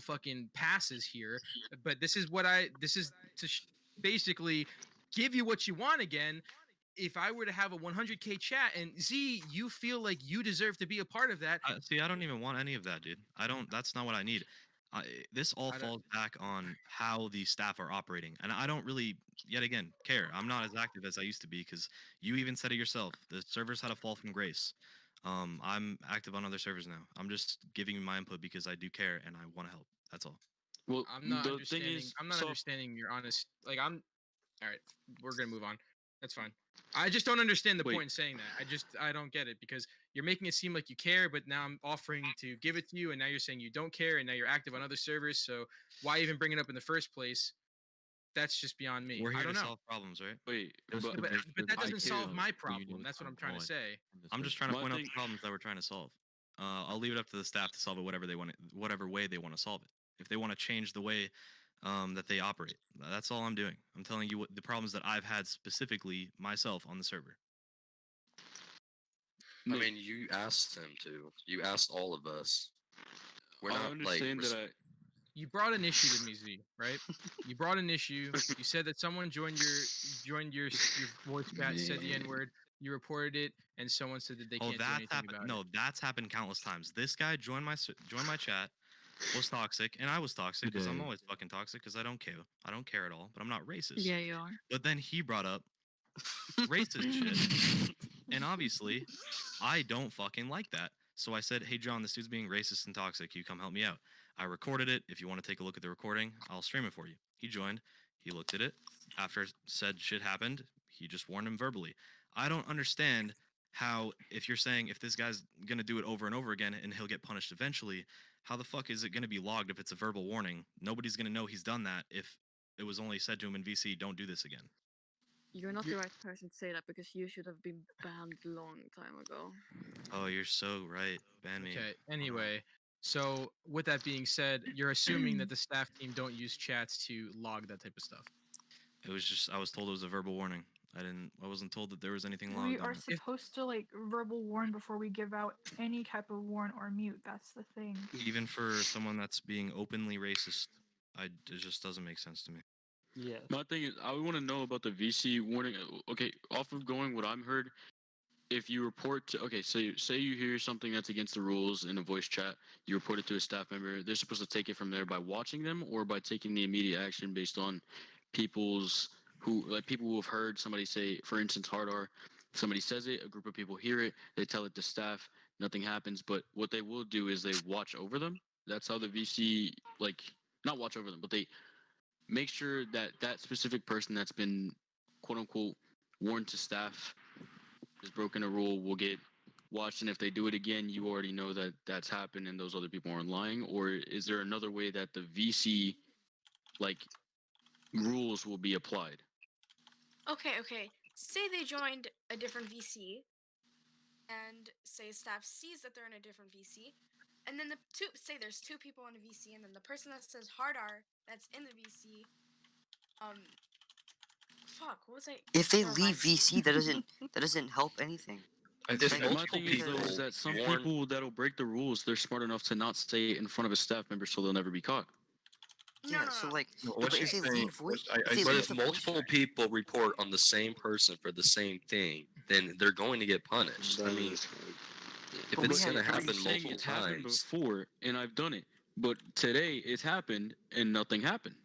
fucking passes here, but this is to basically give you what you want again. If I were to have a 100K chat and Z, you feel like you deserve to be a part of that. See, I don't even want any of that, dude. I don't. That's not what I need. This all falls back on how the staff are operating, and I don't really, yet again, care. I'm not as active as I used to be because you even said it yourself. The servers had a fall from grace. I'm active on other servers now. I'm just giving you my input because I do care and I want to help. That's all. Well, I'm not the understanding. thing is, I'm not so understanding your honest. Like I'm. All right, we're gonna move on. That's fine. I just don't understand the Wait. point in saying that. I don't get it because you're making it seem like you care, but now I'm offering to give it to you, and now you're saying you don't care, and now you're active on other servers. So why even bring it up in the first place? That's just beyond me. We're I here don't to know. solve problems, right? wait, But, but but that I doesn't care solve though. my problem. That's what I'm trying to say. I'm just trying to My point out thing- the problems that we're trying to solve. I'll leave it up to the staff to solve it whatever way they want to solve it. If they want to change the way that they operate, that's all I'm doing. I'm telling you what the problems that I've had specifically myself on the server. I mean, you asked him to. You asked all of us. We're I not understand like. that You brought an issue to me, Z, right? You brought an issue. You said that someone joined your voice chat, said the N word. You reported it, and someone said that they Oh, can't do that's anything happened. about No, it. that's happened countless times. This guy joined my chat, was toxic, and I was toxic because I'm Today. always fucking toxic because I don't care. I don't care at all, but I'm not racist. Yeah, you are. But then he brought up racist shit, and obviously, I don't fucking like that. So I said, "Hey, John, this dude's being racist and toxic. You come help me out." I recorded it. If you want to take a look at the recording, I'll stream it for you. He joined. He looked at it. After said shit happened, he just warned him verbally. I don't understand how, if you're saying if this guy's gonna do it over and over again and he'll get punished eventually, how the fuck is it gonna be logged if it's a verbal warning? Nobody's gonna know he's done that if it was only said to him in VC, "Don't do this again." You're not the right person to say that because you should have been banned long time ago. Oh, you're so right. Ban me. Okay. Anyway, so with that being said, you're assuming that the staff team don't use chats to log that type of stuff. It was just I was told it was a verbal warning. I wasn't told that there was anything We logged on are it. supposed to like verbal warn before we give out any type of warn or mute. That's the thing. Even for someone that's being openly racist, it just doesn't make sense to me. Yeah. My thing is, I want to know about the VC warning. Okay, off of going what I'm heard, if you report to, okay, so say you hear something that's against the rules in a voice chat, you report it to a staff member. They're supposed to take it from there by watching them or by taking the immediate action based on people who have heard somebody say, for instance, hard R. Somebody says it, a group of people hear it, they tell it to staff, nothing happens. But what they will do is they watch over them. That's how the VC not watch over them, but they make sure that that specific person that's been quote unquote warned to staff has broken a rule will get watched, and if they do it again, you already know that that's happened and those other people aren't lying. Or is there another way that the VC rules will be applied? Okay. Say they joined a different VC, and say staff sees that they're in a different VC, and then say there's two people in a VC, and then the person that says hard R that's in the VC, what was I? If they Never leave mind. VC, that doesn't help anything. If Like, My multiple thing is though people is that some warn, people that'll break the rules, they're smart enough to not say it in front of a staff member, so they'll never be caught. yeah, so like, No, yeah, what but if she's they saying, leave voice, but if if multiple people report on the same person for the same thing, then they're going to get punished. I mean, if But it's going to I'm happen saying multiple it's happened times, before, and I've done it. But today it's happened and nothing happened.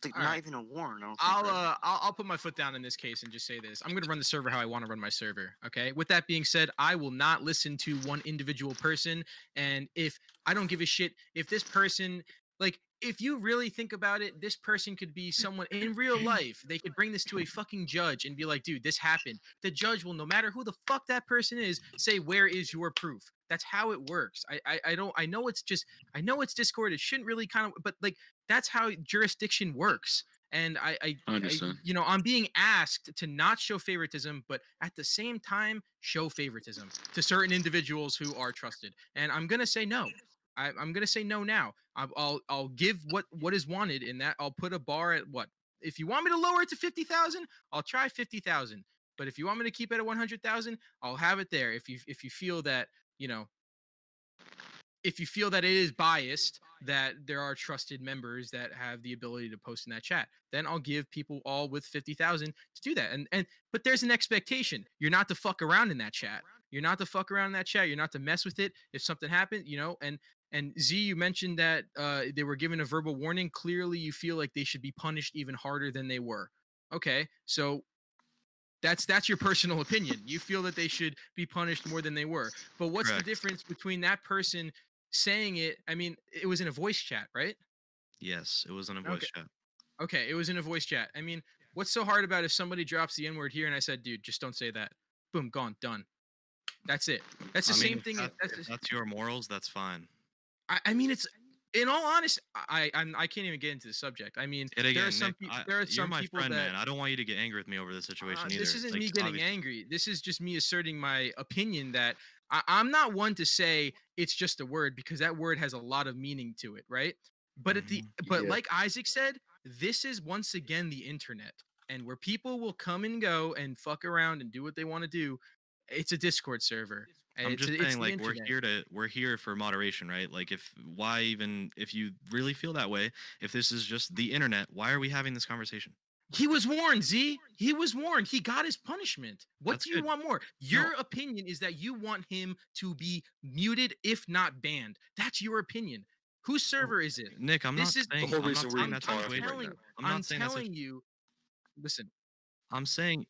like All not right. even a warn. I don't think, right? I'll put my foot down in this case and just say this. I'm going to run the server how I want to run my server. Okay. With that being said, I will not listen to one individual person. And if I don't give a shit, if this person, like, if you really think about it, this person could be someone in real life. They could bring this to a fucking judge and be like, dude, this happened. The judge will, no matter who the fuck that person is, say, where is your proof? That's how it works. I know it's Discord. It shouldn't really but like, that's how jurisdiction works. And I understand. I'm being asked to not show favoritism, but at the same time show favoritism to certain individuals who are trusted. And I'm gonna say no. I'm gonna say no now. I'll give what is wanted in that. I'll put a bar at what. If you want me to lower it to 50,000, I'll try 50,000. But if you want me to keep it at 100,000, I'll have it there. If you feel that if you feel that it is biased, that there are trusted members that have the ability to post in that chat, then I'll give people all with 50,000 to do that. But there's an expectation. You're not to fuck around in that chat. You're not to fuck around in that chat. You're not to mess with it. If something happened, and Z, you mentioned that they were given a verbal warning. Clearly, you feel like they should be punished even harder than they were. Okay, so that's your personal opinion. You feel that they should be punished more than they were. But what's Correct. the difference between that person saying it? I mean, it was in a voice chat, right? Yes, it was in a voice Okay. chat. Okay, it was in a voice chat. I mean, what's so hard about if somebody drops the N word here and I said, dude, just don't say that. Boom, gone, done. That's it. That's the I mean, same if thing. if that's your morals, that's fine. I mean, it's in all honesty, I can't even get into the subject. I mean, And there are again, some Nick, there are you're some my people friend, that man. I don't want you to get angry with me over this situation either. this isn't Like, me getting obviously. angry. This is just me asserting my opinion that I'm not one to say it's just a word because that word has a lot of meaning to it, right? But Yeah. like Isaac said, this is once again the internet, and where people will come and go and fuck around and do what they want to do. It's a Discord server, and I'm just it's saying, the like, internet. we're here for moderation, right? Like, if you really feel that way, if this is just the internet, why are we having this conversation? He was warned, Z. He was warned. He got his punishment. What That's do you good. want more? Your opinion is that you want him to be muted, if not banned. That's your opinion. Whose server is it? Nick, I'm not This is saying I'm not saying that's the situation. I'm I'm not saying that's telling you. Listen, I'm saying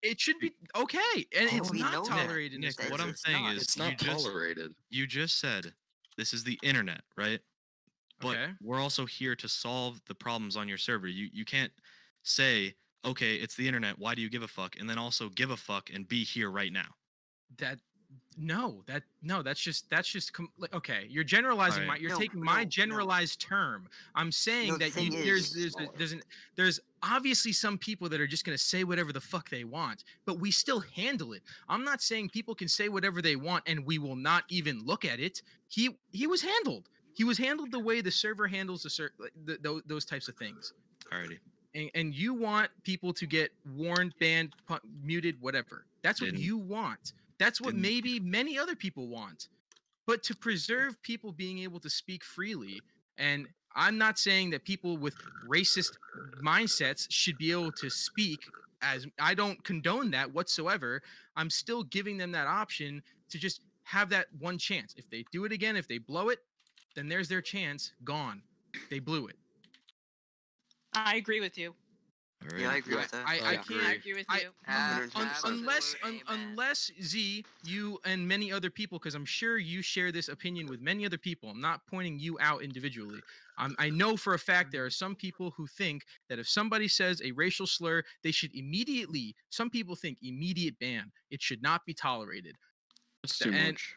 it should be okay, and it's we not know that. tolerated in Nick, this what server. I'm saying is It's not tolerated. You just said this is the internet, right? But Okay. we're also here to solve the problems on your server. You can't say, okay, it's the internet. Why do you give a fuck? And then also give a fuck and be here right now. That's just like, okay, you're generalizing Alright. you're taking my generalized term. I'm saying that there's obviously some people that are just going to say whatever the fuck they want, but we still handle it. I'm not saying people can say whatever they want and we will not even look at it. He was handled. He was handled the way the server handles those types of things. Alrighty. And you want people to get warned, banned, muted, whatever. That's what you want. That's what maybe many other people want. But to preserve people being able to speak freely, and I'm not saying that people with racist mindsets should be able to speak, as I don't condone that whatsoever. I'm still giving them that option to just have that one chance. If they do it again, if they blow it, then there's their chance gone. They blew it. I agree with you. Yeah, I agree with that. I can't. I agree with you. Unless Z, you and many other people, because I'm sure you share this opinion with many other people. I'm not pointing you out individually. I know for a fact there are some people who think that if somebody says a racial slur, they should immediately. Some people think immediate ban. It should not be tolerated. That's too much.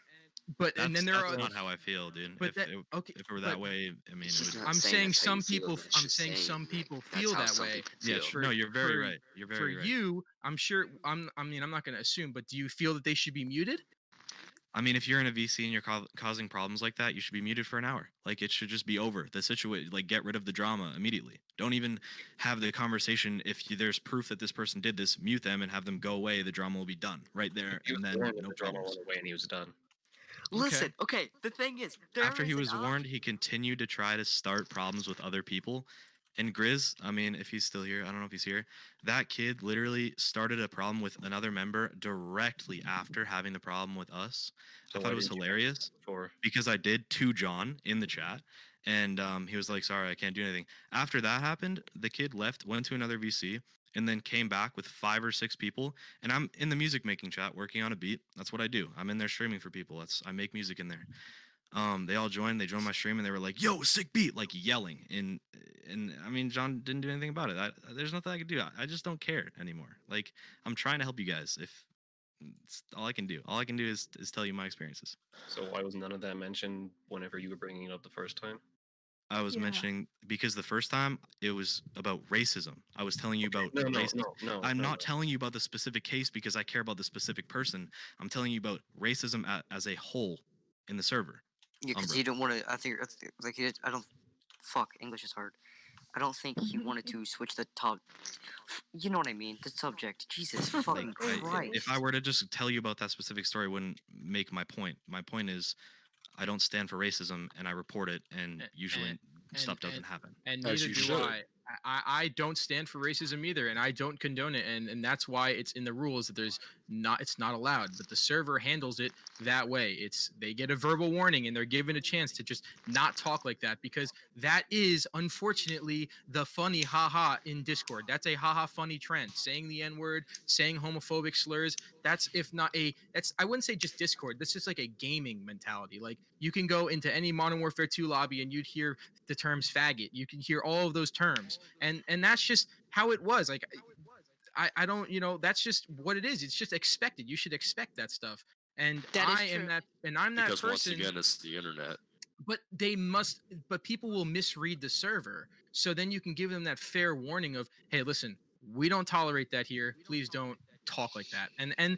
But and then there that's are not how I feel, dude. But if it were that way, I mean, it would, I'm saying some people. I'm saying some people feel that way. Yeah, no, you're very right. You're very for right. you, I'm sure. I mean, I'm not going to assume, but do you feel that they should be muted? I mean, if you're in a VC and you're causing problems like that, you should be muted for an hour. Like, it should just be over. The situation, like, get rid of the drama immediately. Don't even have the conversation. If there's proof that this person did this, mute them and have them go away. The drama will be done right there, and then no drama problems. went away and he was done. Listen, okay, the thing is, After he was warned, he continued to try to start problems with other people. And Grizz, I mean, if he's still here, I don't know if he's here. That kid literally started a problem with another member directly after having the problem with us. So I thought why it was didn't you hilarious because I did to John in the chat. And he was like, sorry, I can't do anything. After that happened, the kid left, went to another VC, and then came back with 5 or 6 people. And I'm in the music making chat working on a beat. That's what I do. I'm in there streaming for people. I make music in there. They all joined. They joined my stream and they were like, "Yo, sick beat!" Like yelling. And I mean, John didn't do anything about it. There's nothing I could do. I just don't care anymore. Like, I'm trying to help you guys. If it's all I can do. All I can do is tell you my experiences. So why was none of that mentioned whenever you were bringing it up the first time? I was mentioning because the first time it was about racism. I was telling you about racism. I'm not telling you about the specific case because I care about the specific person. I'm telling you about racism as a whole in the server. Yeah, because he didn't want to. I think like I don't. Fuck, English is hard. I don't think he wanted to switch the top. You know what I mean? The subject. Jesus fucking Christ. If I were to just tell you about that specific story, it wouldn't make my point. My point is, I don't stand for racism, and I report it, and usually stuff doesn't happen. And neither do I. I don't stand for racism either, and I don't condone it, and that's why it's in the rules that it's not allowed. But the server handles it that way. They get a verbal warning and they're given a chance to just not talk like that, because that is unfortunately the funny haha in Discord. That's a haha funny trend. Saying the N-word, saying homophobic slurs. That's I wouldn't say just Discord. That's just like a gaming mentality. Like, you can go into any Modern Warfare 2 lobby and you'd hear the terms faggot. You can hear all of those terms, and that's just how it was. Like, I don't, that's just what it is. It's just expected. You should expect that stuff. And I'm that Because once person. again, it's the internet. But people will misread the server. So then you can give them that fair warning of, hey, listen, we don't tolerate that here. Please don't talk like that. And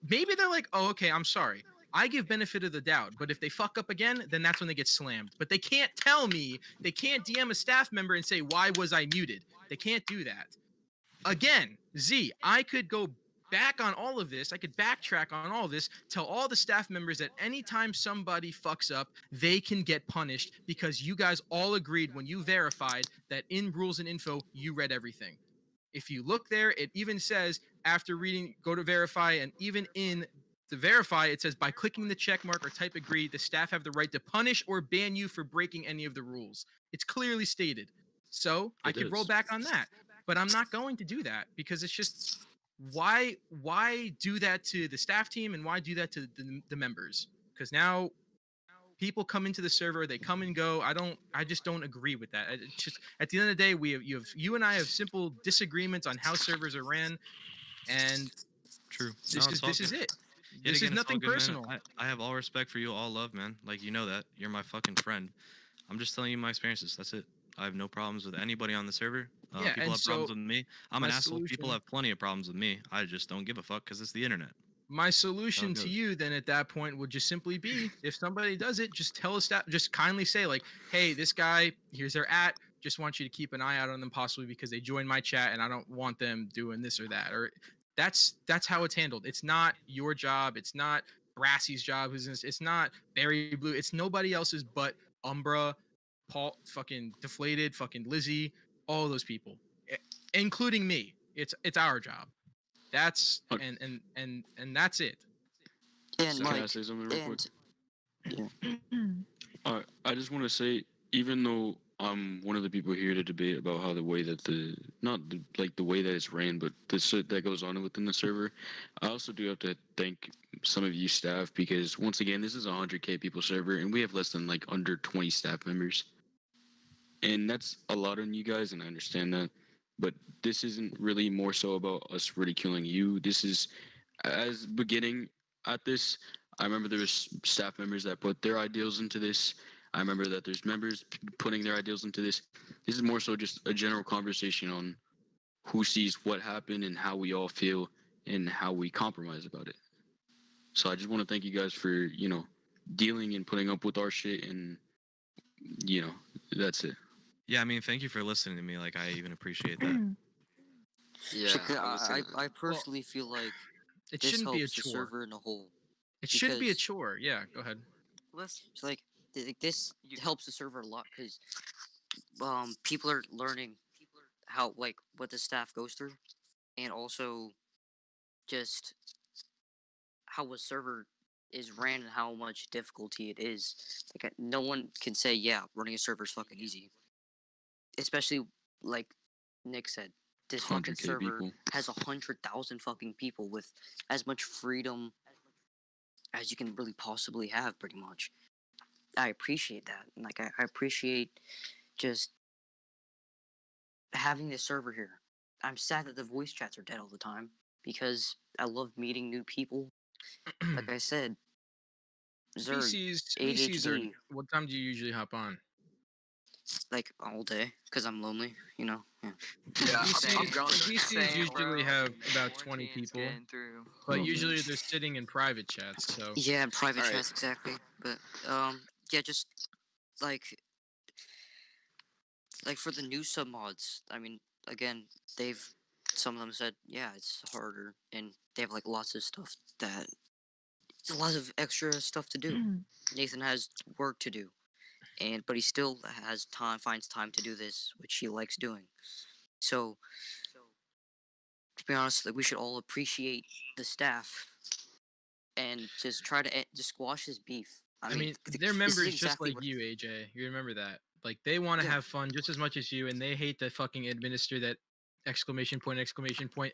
maybe they're like, oh, okay, I'm sorry. I give benefit of the doubt, but if they fuck up again, then that's when they get slammed. But they can't tell me, they can't DM a staff member and say, why was I muted? They can't do that. Again, Z, I could go back on all of this. I could backtrack on all of this, tell all the staff members that anytime somebody fucks up, they can get punished because you guys all agreed when you verified that in rules and info, you read everything. If you look there, it even says after reading, go to verify, and even in the verify, it says by clicking the check mark or type agree, the staff have the right to punish or ban you for breaking any of the rules. It's clearly stated. So I could roll back on that, but I'm not going to do that because it's just, why do that to the staff team and why do that to the members? Because now people come into the server, they come and go. I just don't agree with that. It's just, at the end of the day, you and I have simple disagreements on how servers are ran, and True. this is it. Yet This again, is it's all nothing good, man. personal. I have all respect for you, all love, man. Like, you know that. You're my fucking friend. I'm just telling you my experiences. That's it. I have no problems with anybody on the server. Yeah, People and have problems so with me. I'm my an asshole. People solution- have plenty of problems with me. I just don't give a fuck because it's the internet. My solution to goes. you then at that point would just simply be, if somebody does it, just tell a staff, just kindly say like, hey, this guy, here's their @ just want you to keep an eye out on them, possibly because they joined my chat and I don't want them doing this or that. Or that's how it's handled. It's not your job. It's not Brassy's job. It's not Barry Blue. It's nobody else's but Umbra, Paul, fucking Deflated, fucking Lizzie, all those people, including me. It's our job. That's and that's it. Can I say something real quick? I just want to say, even though I'm one of the people here to debate about how the way that the way that it's ran, but the shit that goes on within the server, I also do have to thank some of you staff, because once again, this is a 100K people server and we have less than like under 20 staff members, and that's a lot on you guys, and I understand that. But this isn't really more so about us ridiculing you. This is, as beginning at this, I remember there was staff members that put their ideals into this. I remember that there's members putting their ideals into this. This is more so just a general conversation on who sees what happened and how we all feel and how we compromise about it. So I just want to thank you guys for, dealing and putting up with our shit, and, that's it. Yeah, I mean, thank you for listening to me. Like, I even appreciate that. Yeah, I personally feel like it this shouldn't helps be a the chore. server in a whole. It shouldn't be a because- chore. Yeah, go ahead. It's like this helps the server a lot because people are learning how, like, what the staff goes through, and also just how a server is ran and how much difficulty it is. Like, no one can say, yeah, running a server is fucking easy. Especially like Nick said, this fucking 100K server people. has 100,000 fucking people with as much freedom as you can really possibly have, pretty much. I appreciate that. And like, I appreciate just having this server here. I'm sad that the voice chats are dead all the time because I love meeting new people. Like I said, Zerg, VCs are. ADHD, What time do you usually hop on? like all day because I'm lonely, Yeah. Yeah, VCs usually have about 20 people, but Oh, usually man. they're sitting in private chats. So Yeah, private Alright. chats, exactly. But yeah, just like for the new sub mods. I mean, again, some of them said, yeah, it's harder, and they have like lots of stuff it's a lot of extra stuff to do. Nathan has work to do, but he still finds time to do this, which he likes doing. So, to be honest, like, we should all appreciate the staff and just try to just squash this beef. I mean, they're this is members just exactly like what. you, AJ. You remember that. Like, they want to Yeah. have fun just as much as you, and they hate to fucking administer that exclamation point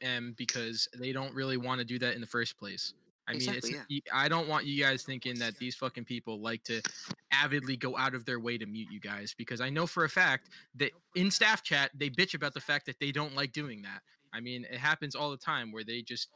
M because they don't really want to do that in the first place. I mean, Exactly, I don't want you guys thinking that these fucking people like to avidly go out of their way to mute you guys, because I know for a fact that in staff chat they bitch about the fact that they don't like doing that. I mean, it happens all the time where this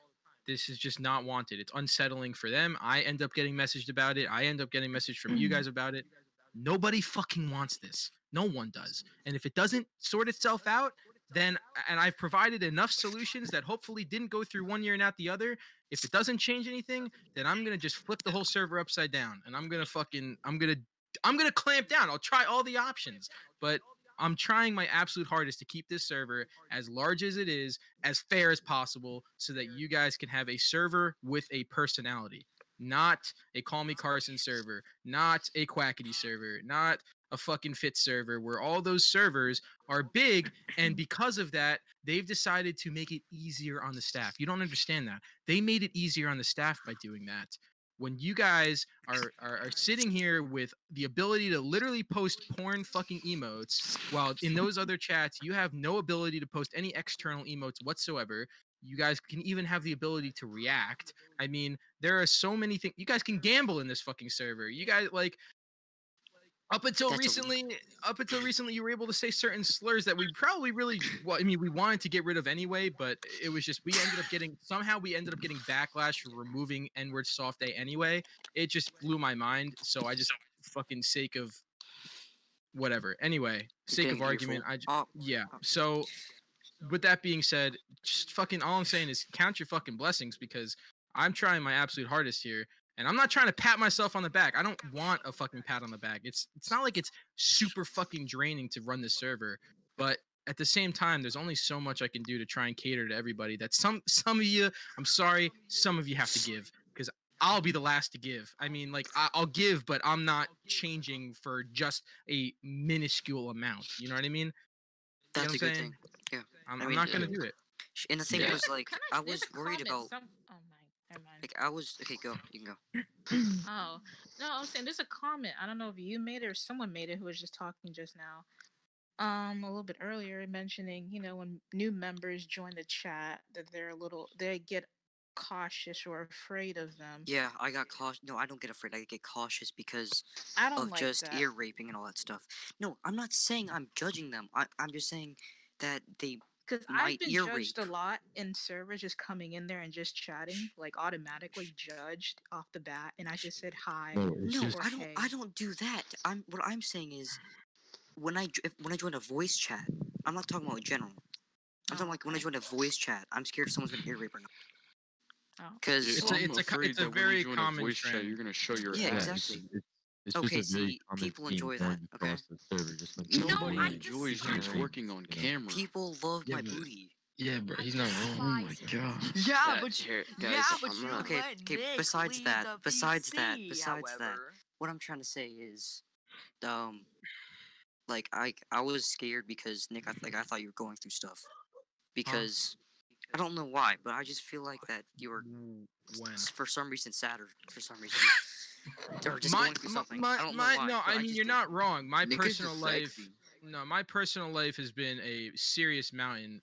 is just not wanted. It's unsettling for them. I end up getting messaged about it. I end up getting messaged from you guys about it. Nobody fucking wants this. No one does. And if it doesn't sort itself out, then, and I've provided enough solutions that hopefully didn't go through one year and out the other. If it doesn't change anything, then I'm gonna just flip the whole server upside down, and I'm gonna clamp down. I'll try all the options, but I'm trying my absolute hardest to keep this server as large as it is, as fair as possible, so that you guys can have a server with a personality. Not a Call Me Carson server, not a Quackity server, not a fucking Fit server, where all those servers are big, and because of that, they've decided to make it easier on the staff. You don't understand that. They made it easier on the staff by doing that. When you guys are sitting here with the ability to literally post porn fucking emotes, while in those other chats you have no ability to post any external emotes whatsoever, you guys can even have the ability to react. I mean, there are so many things. You guys can gamble in this fucking server. You guys, like, up until recently, you were able to say certain slurs that we probably really, well, I mean, we wanted to get rid of anyway, but it was just we ended up getting backlash for removing N-word soft A anyway. It just blew my mind, so I just fucking sake of whatever. Anyway, sake of argument, yeah. So with that being said, just fucking all I'm saying is count your fucking blessings, because I'm trying my absolute hardest here. And I'm not trying to pat myself on the back. I don't want a fucking pat on the back. It's not like it's super fucking draining to run this server, but at the same time, there's only so much I can do to try and cater to everybody. That some of you, I'm sorry, some of you have to give, because I'll be the last to give. I mean, like, I'll give, but I'm not changing for just a minuscule amount. You know what I mean? That's a good thing. Yeah, I'm not gonna do it. And the thing Yeah. was, like, I There's was a worried comment, about. Oh my, never mind. Like, I was okay. Go. You can go. Oh no, I was saying there's a comment. I don't know if you made it or someone made it who was just talking just now. A little bit earlier, mentioning, when new members join the chat, that they get cautious or afraid of them. Yeah, I got cautious. No, I don't get afraid. I get cautious because I don't of like just that. ear raping and all that stuff. No, I'm not saying I'm judging them. I'm just saying that they Because I've might been ear judged rape. a lot in servers, just coming in there and just chatting, like automatically judged off the bat, and I just said hi. No, or I don't. hey. I don't do that. What I'm saying is, when I join a voice chat, I'm not talking about general. I'm talking like when I join a voice chat, I'm scared someone's gonna ear rape or not. Because it's a very common trend. You're gonna show your Yeah, ass. exactly. It's Okay, just a very see, common people theme enjoy going that, okay? across the server. Just like Nobody like, enjoys ear you rape, twerking on camera. People love Yeah, my but- booty. Yeah, bro, he's not wrong. Oh my god. Yeah, but Okay, you okay. let Besides Nick that, leave the besides that, VC, besides that, however. what I'm trying to say is, like I was scared because Nick, I thought you were going through stuff, because I don't know why, but I just feel like that you were for some reason sad, or for some reason or just going through something. I don't know why. No, but I mean, just you're did. not wrong. My Nick is personal just life, sexy. no, my personal life has been a serious mountain,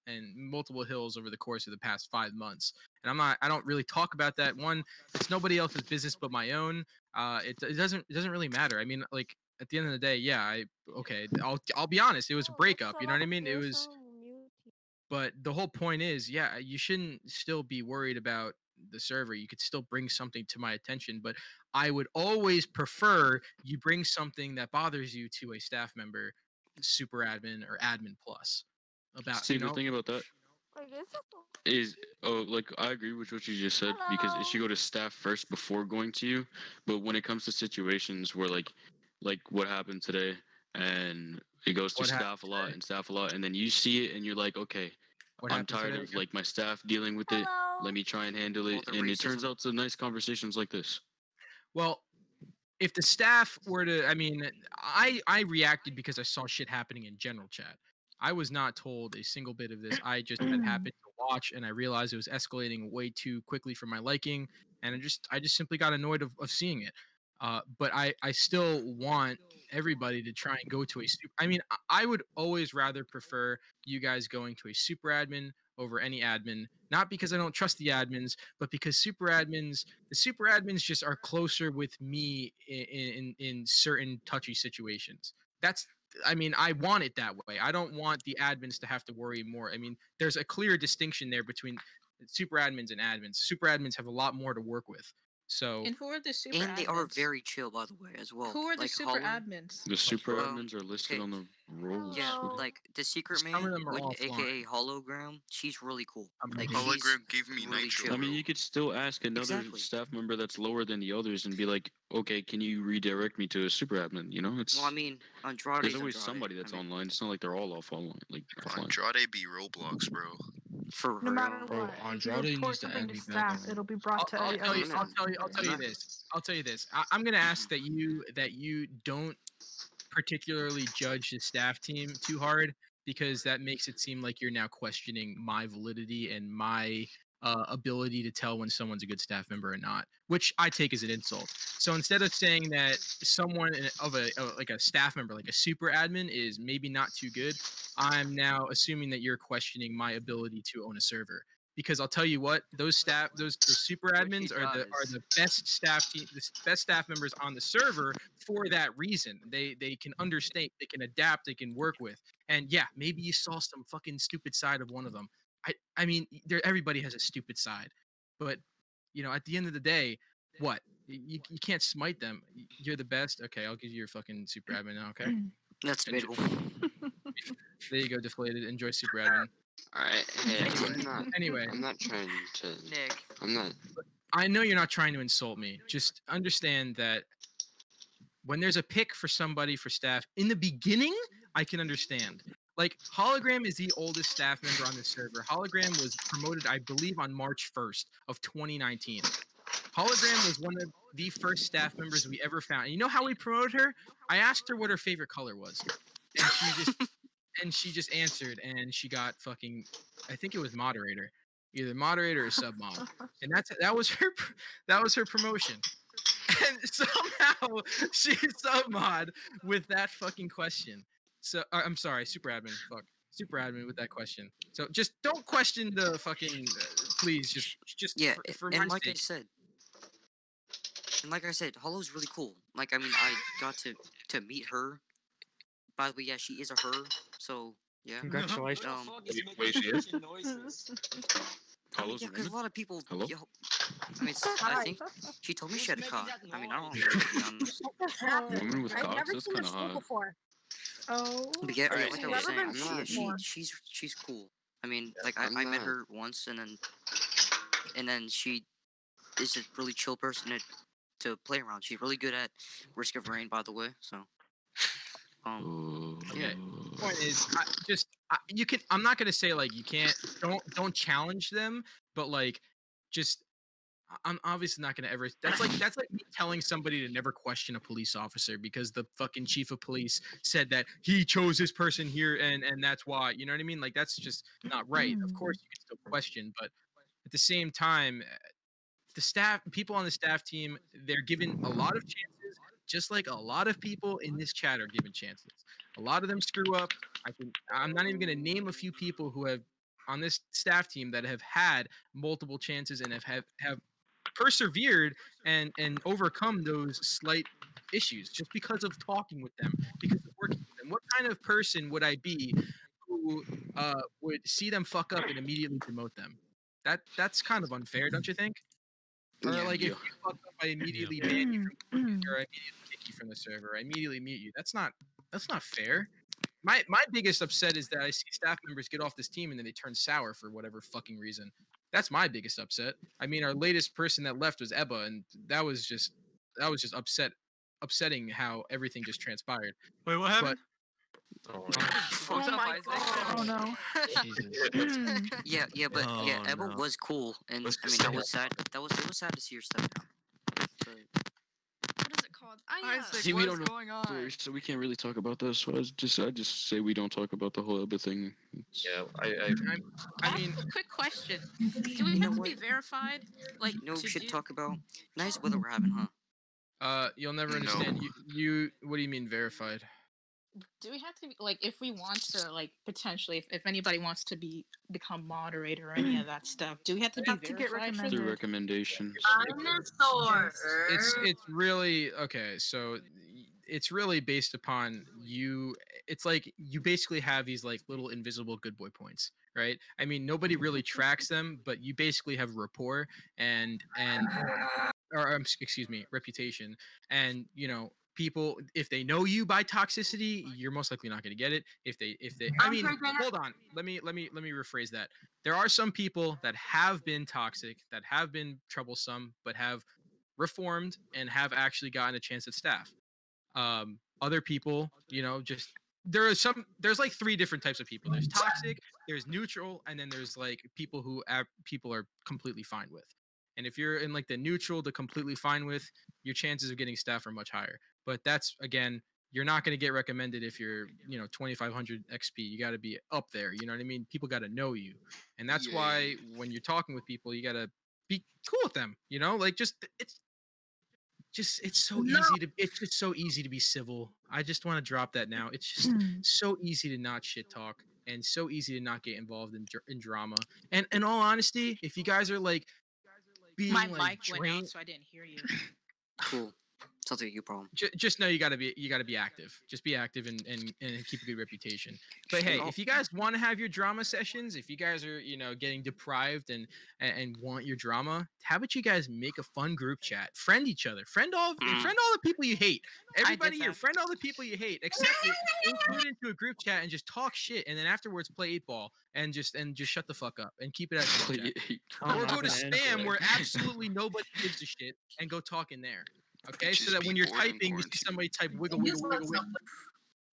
and multiple hills over the course of the past 5 months. And I don't really talk about that. One, it's nobody else's business but my own. It doesn't really matter. I mean, like, at the end of the day, yeah, I'll be honest. It was a breakup. You know what I mean? It was. But the whole point is, yeah, you shouldn't still be worried about the server. You could still bring something to my attention, but I would always prefer you bring something that bothers you to a staff member, super admin or admin plus. About See, the thing about that is, like, I agree with what you just said, because it should go to staff first before going to you. But when it comes to situations where, like what happened today, and it goes to What happened staff a lot and staff a lot, and then you see it and you're like, okay, What I'm happened tired today of again? like my staff dealing with it. Let me try and handle it. the And it turns racism. out to nice conversations like this. Well, if the staff were to, I mean, I reacted because I saw shit happening in general chat. I was not told a single bit of this. I just had happened to watch, and I realized it was escalating way too quickly for my liking, and I just simply got annoyed of seeing it. But I still want everybody to try and go to a super. I mean, I would always rather prefer you guys going to a super admin over any admin, not because I don't trust the admins, but because the super admins just are closer with me in certain touchy situations. That's, I mean, I want it that way. I don't want the admins to have to worry more. I mean, there's a clear distinction there between super admins and admins. Super admins have a lot more to work with. So And who are the super And they are admins? very chill, by the way, as well. Who are the Like super Hollow. admins? The super Well, admins are listed okay. on the roles. Yeah, What- like the secret Some of man, them are aka offline. Hologram. She's really cool. Like Hologram she's gave me really nitro. chill. I mean, you could still ask another Exactly. staff member that's lower than the others and be like, "Okay, can you redirect me to a super admin?" You know, it's Well, I mean, Andrade's there's always Andrade. somebody that's online. It's not like they're all off online. Like offline. Andrade be Roblox, bro. For No real. matter Bro, what, if you Andrade report needs to something add to me back staff, on. it'll be brought to I'll the tell you. other I'll tell you. I'll tell you this. I'll tell you this. I'm gonna ask that you don't particularly judge the staff team too hard, because that makes it seem like you're now questioning my validity and my ability to tell when someone's a good staff member or not, which I take as an insult. So instead of saying that someone of like a staff member, like a super admin, is maybe not too good, I'm now assuming that you're questioning my ability to own a server. Because I'll tell you what, those super admins are the best best staff members on the server for that reason. They can understand, they can adapt, they can work with. And yeah, maybe you saw some fucking stupid side of one of them. I mean, everybody has a stupid side, but you know, at the end of the day, what you can't smite them. You're the best. Okay, I'll give you your fucking super admin now. Okay, That's debatable. there you go, deflated. Enjoy super admin. Alright, hey, Anyway, I'm not trying to. Nick. I'm not. I know you're not trying to insult me. Just understand that when there's a pick for somebody for staff in the beginning, I can understand. Like Hologram is the oldest staff member on the server. Hologram was promoted, I believe, on March 1st of 2019. Hologram was one of the first staff members we ever found. And you know how we promoted her? I asked her what her favorite color was, and she just answered, and she got fucking, I think it was moderator, either moderator or sub mod, and that was her promotion. And somehow she's sub mod with that fucking question. So I'm sorry, super admin. Fuck, super admin with that question. So just don't question the fucking. Please, just Yeah, for my and like sake. I said, Hollow's really cool. Like, I mean, I got to meet her. By the way, yeah, she is a her. So yeah. Congratulations. Wait, she is? I mean, yeah, because a lot of people. Hello? I mean, I think she told me she had a cock. I mean, I don't know, to be honest. Women with I've cocks, never that's seen kind her of school hot. before. Oh. But yeah, Alright, like I hey, was never saying, been seen before. she's cool. I mean, like I'm I met not. her once, and then she is a really chill person to play around. She's really good at Risk of Rain, by the way. So, yeah. Point is, you can. I'm not gonna say like you can't. Don't challenge them, but like, just. I'm obviously not gonna ever. That's like me telling somebody to never question a police officer because the fucking chief of police said that he chose this person here and that's why. You know what I mean? Like that's just not right. Of course you can still question, but at the same time, the people on the staff team, they're given a lot of chances, just like a lot of people in this chat are given chances. A lot of them screw up. I'm not even going to name a few people who have on this staff team that have had multiple chances and have persevered and overcome those slight issues just because of talking with them, because of working with them. What kind of person would I be who would see them fuck up and immediately demote them? That's kind of unfair, don't you think? Or Yeah, like yeah. if you fuck up, I immediately ban you from working, or I immediately kick you from the server. I immediately mute you. That's not fair. My biggest upset is that I see staff members get off this team and then they turn sour for whatever fucking reason. That's my biggest upset. I mean, our latest person that left was Ebba, and that was just upsetting how everything just transpired. Wait, what happened? What's up, my Isaac? Oh no. Yeah, but Oh, Ebba no. was cool, and Let's I just mean say it was sad to see her step down. But What is it called? See, we don't know stories, so we can't really talk about this. So I just say we don't talk about the whole other thing. Yeah, I mean, quick question: do we You know have to what? be verified, like You know what to we should do? talk about? Nice weather we're having, huh? You'll never understand. You. What do you mean verified? Do we have to be, like, if we want to, like, potentially, if anybody wants to become moderator or any of that stuff, do we have to be verified for Through that? recommendations. It's really okay. So it's really based upon you. It's like you basically have these like little invisible good boy points, right? I mean, nobody really tracks them, but you basically have rapport or excuse me, reputation, and people, if they know you by toxicity, you're most likely not going to get it. If they I mean, hold on, let me rephrase that. There are some people that have been toxic, that have been troublesome, but have reformed and have actually gotten a chance at staff. Other people, just there's like three different types of people. There's toxic, there's neutral, and then there's like people who people are completely fine with. And if you're in like the neutral, the completely fine with, your chances of getting staff are much higher. But that's, again, you're not going to get recommended if you're 2500 XP. You got to be up there. You know what I mean? People got to know you, and that's why when you're talking with people, you got to be cool with them. Like it's just so easy to be civil. I just want to drop that now. It's just so easy to not shit talk and so easy to not get involved in drama. And in all honesty, if you guys are like being My like mic went out, so I didn't hear you. Cool. Sounds like your problem. Just know you gotta be active. Just be active and keep a good reputation. But hey, if you guys want to have your drama sessions, if you guys are getting deprived and want your drama, how about you guys make a fun group chat, friend each other, friend all the people you hate. Everybody here, friend all the people you hate, except include into a group chat and just talk shit, and then afterwards play 8-ball and just shut the fuck up and keep it at the group chat. Or go to spam where absolutely nobody gives a shit and go talk in there. Okay, so that when you're typing, you see somebody type wiggle, wiggle, wiggle, wiggle.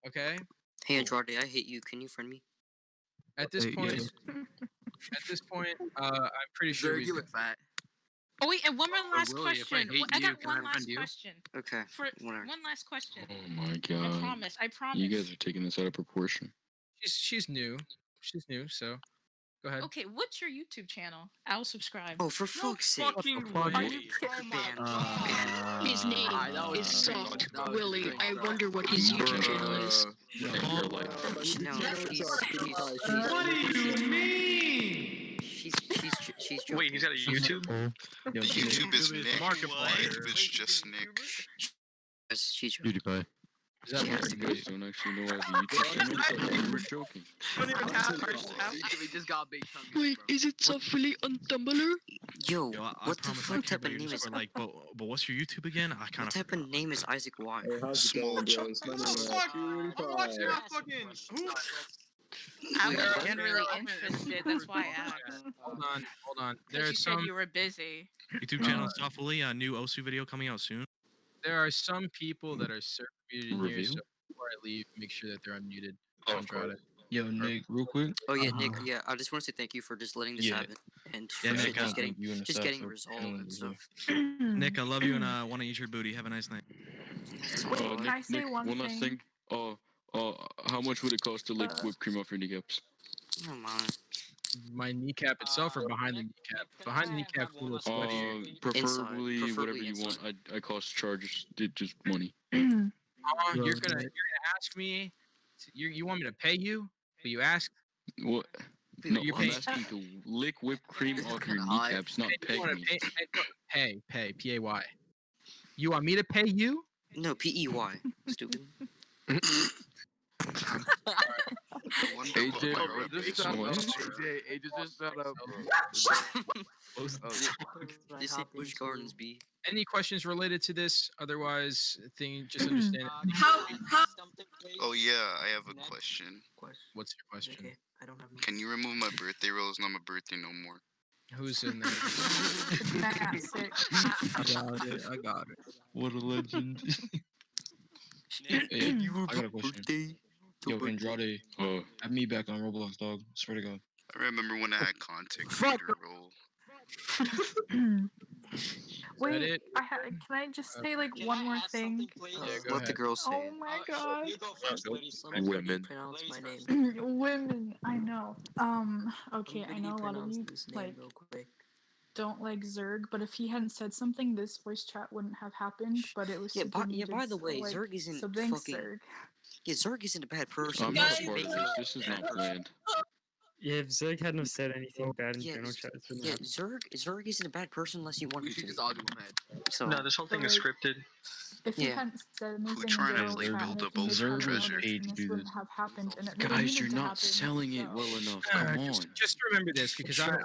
Okay. Hey Andrade, I hate you. Can you friend me? At this point, I'm pretty sure you look fat. Oh wait, and one more last Willy, if I question. hate I you, got can I one last friend you? question. Okay. One last question. Oh my god. I promise. You guys are taking this out of proportion. She's new. She's new, so go ahead. Okay, what's your YouTube channel? I'll subscribe. Oh, for fuck's sake! His name is Soft Willy. I wonder what his YouTube channel is. What do you mean? She's joking. Wait, he's got a YouTube? The YouTube is Nick. YouTube is just Nick. She's joking. PewDiePie. Is that Yeah. You guys don't actually know I have a YouTube channel? So we're joking. Don't even have our stuff. We just got big tongue. Wait, is it Soft Willy on Tumblr? Yo, I what the promise fuck I type of can't name is? like, but what's your YouTube again? I kind What type of name is Isaac Y? Small I'm watching that fucking. I was generally interested. That's why I asked. Hold on. Because you There's said some you were busy. YouTube channel Soft Willy, a new OSU video coming out soon. there are some people that are muted in here, Review? so before I leave, make sure that they're unmuted. Oh, Andrade. Yo, Nick, real quick. Oh yeah, Nick. Yeah, I just want to say thank you for just letting this happen and Yeah, for Nick, just thank you and the just staff getting for resolved handling and this, stuff. Nick, I love you and I want to eat your booty. Have a nice night. Wait, can I say one last thing? thing. How much would it cost to lick whipped cream off your kneecaps? Oh my. My kneecap itself or behind the kneecap? Behind the kneecap's a little sweatier. Preferably whatever you inside. want. I cost charges. Just money. You're gonna ask me. You want me to pay you? But you ask. What? No, No, you're I'm paying. asking to lick whipped cream off your kneecaps, not You peg wanna me. pay, P-A-Y. You want me to pay you? No, P-E-Y. Stupid. AJ, bro, just shut up. AJ, just shut up, bro. Just say Busch Gardens, B. Any questions related to this? Otherwise, just understand. Oh yeah, I have a question. What's your question? Can you remove my birthday roll? It's not my birthday no more. Who's in there? I got it. What a legend. Hey, I got a question. Yo, Andrade, add me back on Roblox, dog. Swear to God. I remember when I had contact creator role. Wait, it? can I just say like one more thing? Yeah, go Let the ahead. girls say Oh it. my god. Women. Pronounce my name. Women, I know. Okay, I Somebody know a lot of pronounce you this name like real quick. don't like Zerg, but if he hadn't said something, this voice chat wouldn't have happened. But it was Yeah, super muted. by the so, way, like, Zerg isn't so thanks, fucking. Zerg. Yeah, Zerg isn't a bad person. I'm He not just a part of makes this. it This is a bad not person. planned. Yeah, if Zerg hadn't have said anything bad in Yeah, general chat, this wouldn't yeah, happen. Zerg isn't a bad person unless you want him to be. all do a med. So No, this whole thing is like, scripted. If he yeah. hadn't said anything in trying to general like chat, build and a if he made both comment treasure? notice, then this wouldn't have happened, and it really Guys, needed you're to not happen. selling it so- well enough. Come on. Just remember this, because I'm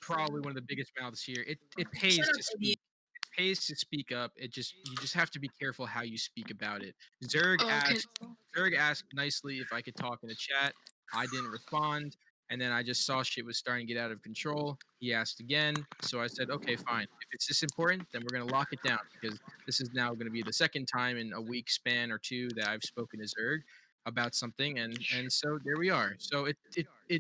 probably one of the biggest mouths here. It pays to speak. It pays to speak up. You just have to be careful how you speak about it. Zerg asked nicely if I could talk in the chat. I didn't respond, and then I just saw shit was starting to get out of control. He asked again, so I said, okay, fine. If it's this important, then we're gonna lock it down, because this is now gonna be the second time in a week span or two that I've spoken to Zerg about something, and so there we are. So it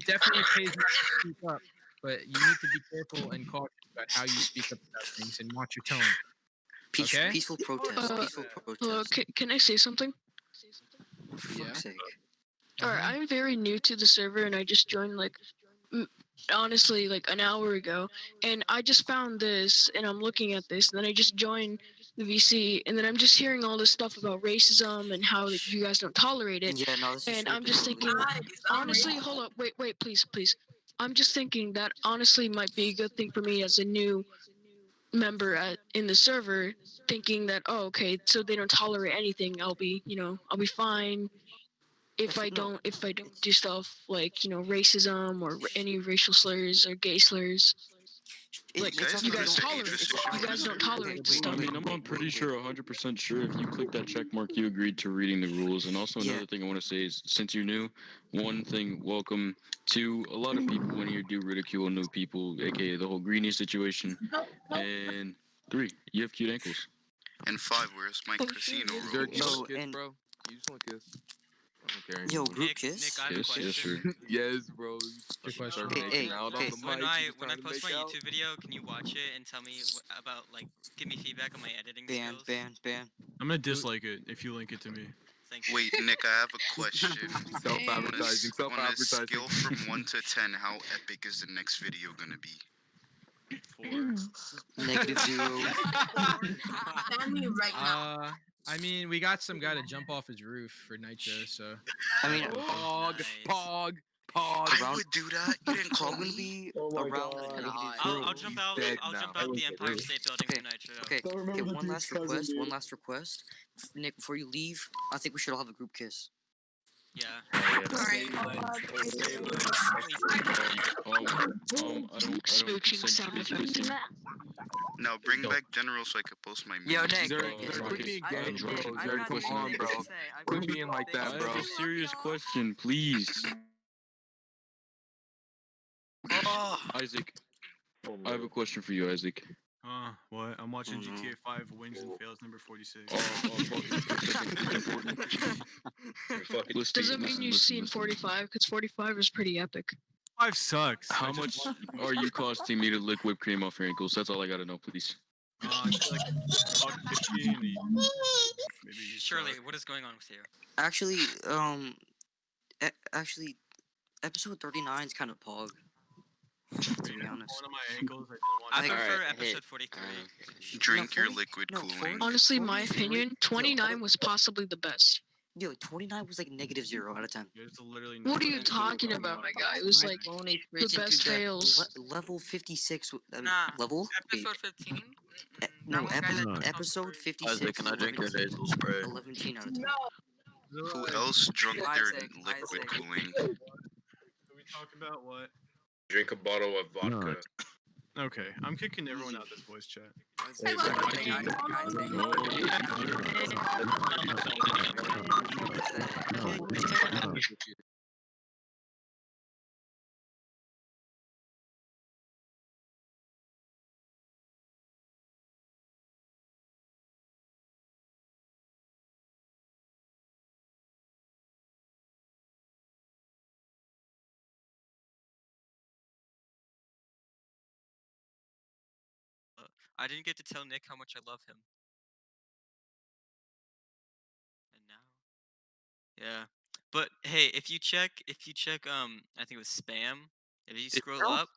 definitely pays to speak up, but you need to be careful and cautious about how you speak up about things and watch your tone. Okay? Peaceful protest. Peacul protest. Hello, can I say something? For fuck's sake. Alright, I'm very new to the server and I just joined like honestly like an hour ago, and I just found this and I'm looking at this and then I just joined the VC and then I'm just hearing all this stuff about racism and how like, you guys don't tolerate it. Yeah, no, this is And I'm just thinking, honestly, hold up, wait, please. I'm just thinking that honestly might be a good thing for me as a new member in the server, thinking that okay, so they don't tolerate anything. I'll be fine if I don't do stuff like racism or any racial slurs or gay slurs. Like you guys tolerate it. You guys don't tolerate the stuff. I mean, I'm pretty sure, 100% sure, if you click that check mark, you agreed to reading the rules. And also another thing I want to say is, since you're new, one thing, welcome to a lot of people when you do ridicule new people, aka the whole greenie situation. And 3, you have cute ankles. And 5, where's my casino roll? No, and bro. You just want to kiss. I don't care yo, anymore. group kiss. Nick, I have a Yes, question. sure. Yes, bro. Good question. Start making out on the When mic. I you just when I trying to post make my out. YouTube video, can you watch it and tell me about like give me feedback on my editing skills? Ban. I'm gonna dislike it if you link it to me. Thank you. Wait, Nick, I have a question. Self-advertising, On a self-advertising. scale from 1 to 10, how epic is the next video gonna be? 4. -0. Ban me right now. I mean, we got some guy to jump off his roof for Nitro, so. I mean, Pog. I would do that. You didn't call Probably me. be around. I'll jump out. I'll jump out the Empire State Building for Nitro. Okay. One last request. Nick, before you leave, I think we should all have a group kiss. Yeah. Smooching sound effects. Now bring back General so I could post my Yo, memes. Nick. Quit being gay, bro. Zerg, come on, bro. Quit being like I that, bro. have a serious question, please. Isaac, I have a question for you, Isaac. What? I'm watching GTA 5 Wins and Fails number 46. Does it mean you've seen 45? Because 45 is pretty epic. 5 sucks. How much are you costing me to lick whipped cream off your ankles? That's all I gotta know, please. Like $1.50 and maybe Shirley, what is going on with you? Actually, episode 39 is kind of pog. To be honest. One of my ankles. I prefer episode 43. Drink your liquid cooling. Honestly, my opinion, 29 was possibly the best. Yo, 29 was like -0 out of 10. What are you talking about, my guy? It was like the best fails. Level 56. Nah, level? episode 15. No, episode 56. Isaac, can I drink your nasal spray? 11 out of 10. Who else drunk their liquid cooling? Can we talk about what? Drink a bottle of vodka. Okay, I'm kicking everyone out this voice chat. I didn't get to tell Nick how much I love him. And now, yeah. But hey, if you check, I think it was spam. If you scroll up,